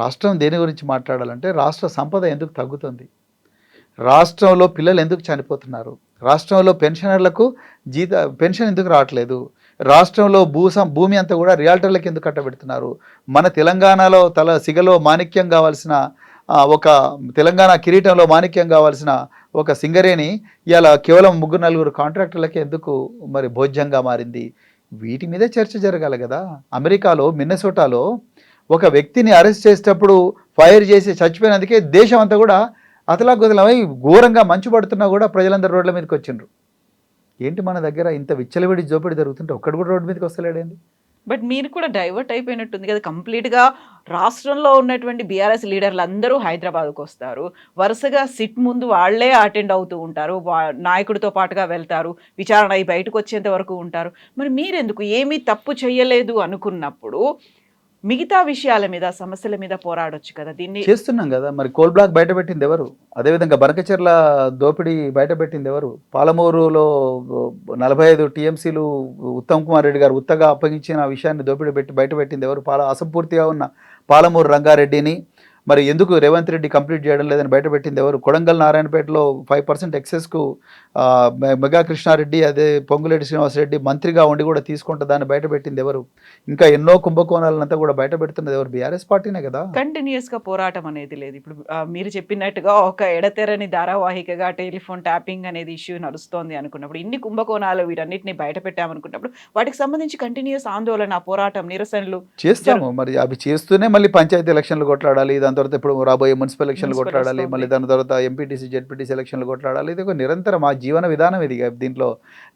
రాష్ట్రం దేని గురించి మాట్లాడాలంటే రాష్ట్ర సంపద ఎందుకు తగ్గుతుంది, రాష్ట్రంలో పిల్లలు ఎందుకు చనిపోతున్నారు, రాష్ట్రంలో పెన్షనర్లకు పెన్షన్ ఎందుకు రావట్లేదు, రాష్ట్రంలో భూమి అంతా కూడా రియాల్టర్లకు ఎందుకు కట్టబెడుతున్నారు, మన తెలంగాణలో సిగలో మాణిక్యం కావాల్సిన ఒక తెలంగాణ కిరీటంలో మాణిక్యం కావాల్సిన ఒక సింగరేణి ఇవాళ కేవలం 3-4 కాంట్రాక్టర్లకే ఎందుకు మరి భోజ్యంగా మారింది? వీటి మీదే చర్చ జరగాలి కదా. అమెరికాలో మిన్నెసోటాలో ఒక వ్యక్తిని అరెస్ట్ చేసేటప్పుడు ఫైర్ చేసి చచ్చిపోయినందుకే దేశం అంతా కూడా అతలాకుతలమై ఘోరంగా మంచు పడుతున్నా కూడా ప్రజలందరూ రోడ్ల మీదకి వచ్చిండ్రు. ఏంటి మన దగ్గర ఇంత విచ్చలవిడి జోపిడి జరుగుతుంటే ఒక్కడు కూడా రోడ్డు మీదకి వస్తలేడేంది? బట్ మీరు కూడా డైవర్ట్ అయిపోయినట్టుంది కదా కంప్లీట్గా. రాష్ట్రంలో ఉన్నటువంటి బీఆర్ఎస్ లీడర్లు అందరూ హైదరాబాద్కు వస్తారు, వరుసగా సిట్ ముందు వాళ్లే అటెండ్ అవుతూ ఉంటారు, నాయకుడితో పాటుగా వెళ్తారు, విచారణ అయి బయటకు వచ్చేంత వరకు ఉంటారు. మరి మీరెందుకు ఏమీ తప్పు చేయలేదు అనుకున్నప్పుడు మిగతా విషయాల మీద సమస్యల మీద పోరాడొచ్చు కదా? దీన్ని చేస్తున్నాం కదా. మరి కోల్ బ్లాక్ బయట పెట్టింది ఎవరు? అదేవిధంగా బనకచెర్ల దోపిడీ బయట పెట్టింది ఎవరు? పాలమూరులో 45 టీఎంసీలు ఉత్తమ్ కుమార్ రెడ్డి గారు ఉత్తగా అప్పగించిన విషయాన్ని దోపిడీ బయట పెట్టింది ఎవరు? అసంపూర్తిగా ఉన్న పాలమూరు రంగారెడ్డిని మరి ఎందుకు రేవంత్ రెడ్డి కంప్లీట్ చేయడం లేదని బయటపెట్టింది ఎవరు? కొడంగల్ నారాయణపేటలో 5% ఎక్సెస్కు మెగా కృష్ణారెడ్డి, అదే పొంగులేటి శ్రీనివాసరెడ్డి మంత్రిగా ఉండి కూడా తీసుకుంటే దాన్ని బయటపెట్టింది ఎవరు? ఇంకా ఎన్నో కుంభకోణాలంతా కూడా బయట పెడుతున్నది ఎవరు? బీఆర్ఎస్ పార్టీనే కదా. కంటిన్యూస్గా పోరాటం అనేది లేదు. ఇప్పుడు మీరు చెప్పినట్టుగా ఒక ఎడతెరని ధారావాహికగా టెలిఫోన్ ట్యాపింగ్ అనేది ఇష్యూ నడుస్తోంది అనుకున్నప్పుడు, ఇన్ని కుంభకోణాలు వీటన్నిటిని బయట పెట్టామనుకున్నప్పుడు వాటికి సంబంధించి కంటిన్యూస్ ఆందోళన, పోరాటం, నిరసనలు చేస్తాము. మరి అవి చేస్తూనే మళ్ళీ పంచాయతీ ఎలక్షన్లు కొట్లాడాలి, దాని తర్వాత ఇప్పుడు రాబోయే మున్సిపల్ ఎలక్షన్లు కొట్లాడాలి, మళ్ళీ దాని తర్వాత ఎంపీటీసీ జెడ్పీటీసీ ఎలక్షన్లు కొట్లాడాలి. ఇది ఒక నిరంతరం మా జీవన విధానం ఇది. దీంట్లో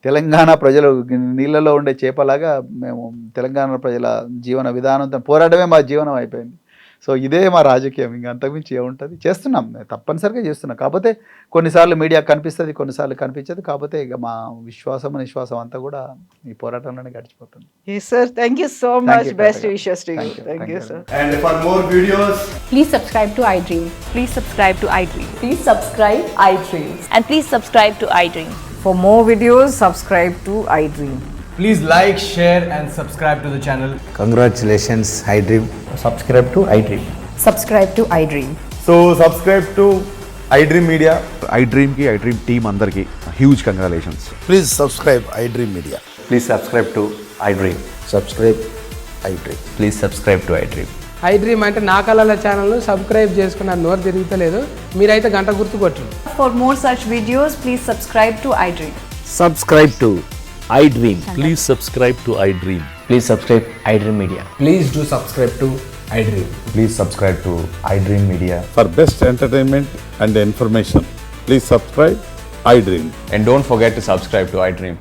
తెలంగాణ ప్రజలు నీళ్ళలో ఉండే చేపలాగా మేము తెలంగాణ ప్రజల జీవన విధానంతో పోరాడమే మా జీవనం అయిపోయింది. సో ఇదే మా రాజకీయం, ఇంకా అంతకుమించి ఏముంటుంది. చేస్తున్నాం, తప్పనిసరిగా చేస్తున్నాం. కాకపోతే కొన్నిసార్లు మీడియా కనిపిస్తుంది, కొన్నిసార్లు కనిపించదు. కాకపోతే ఇక మా విశ్వాసం నిశ్వాసం అంతా కూడా ఈ పోరాటంలోనే గడిచిపోతుంది. Sir, thank you so much. Best wishes to you. Thank you sir. And for more videos, Please subscribe to iDream. Please subscribe to iDream. Please subscribe iDream. And please subscribe to iDream. For more videos, subscribe to iDream. please like, share and subscribe to the channel. Congratulations, iDream. Subscribe to iDream. Subscribe to iDream. So subscribe to iDream Media. iDream ki iDream team andarki huge congratulations. Please subscribe iDream Media. Please subscribe to iDream. Subscribe iDream. Please subscribe to iDream. iDream అంటే నా కళల ఛానల్ను subscribe చేసుకున్న నోరు తిరుగుతలేదు, మీరైతే గంట గుర్తు కొట్టండి. For more such videos, please subscribe to iDream. Subscribe to iDream. Please subscribe to iDream. Please subscribe iDream Media. Please do subscribe to iDream. Please subscribe to iDream Media. For best entertainment and information, please subscribe iDream. And don't forget to subscribe to iDream.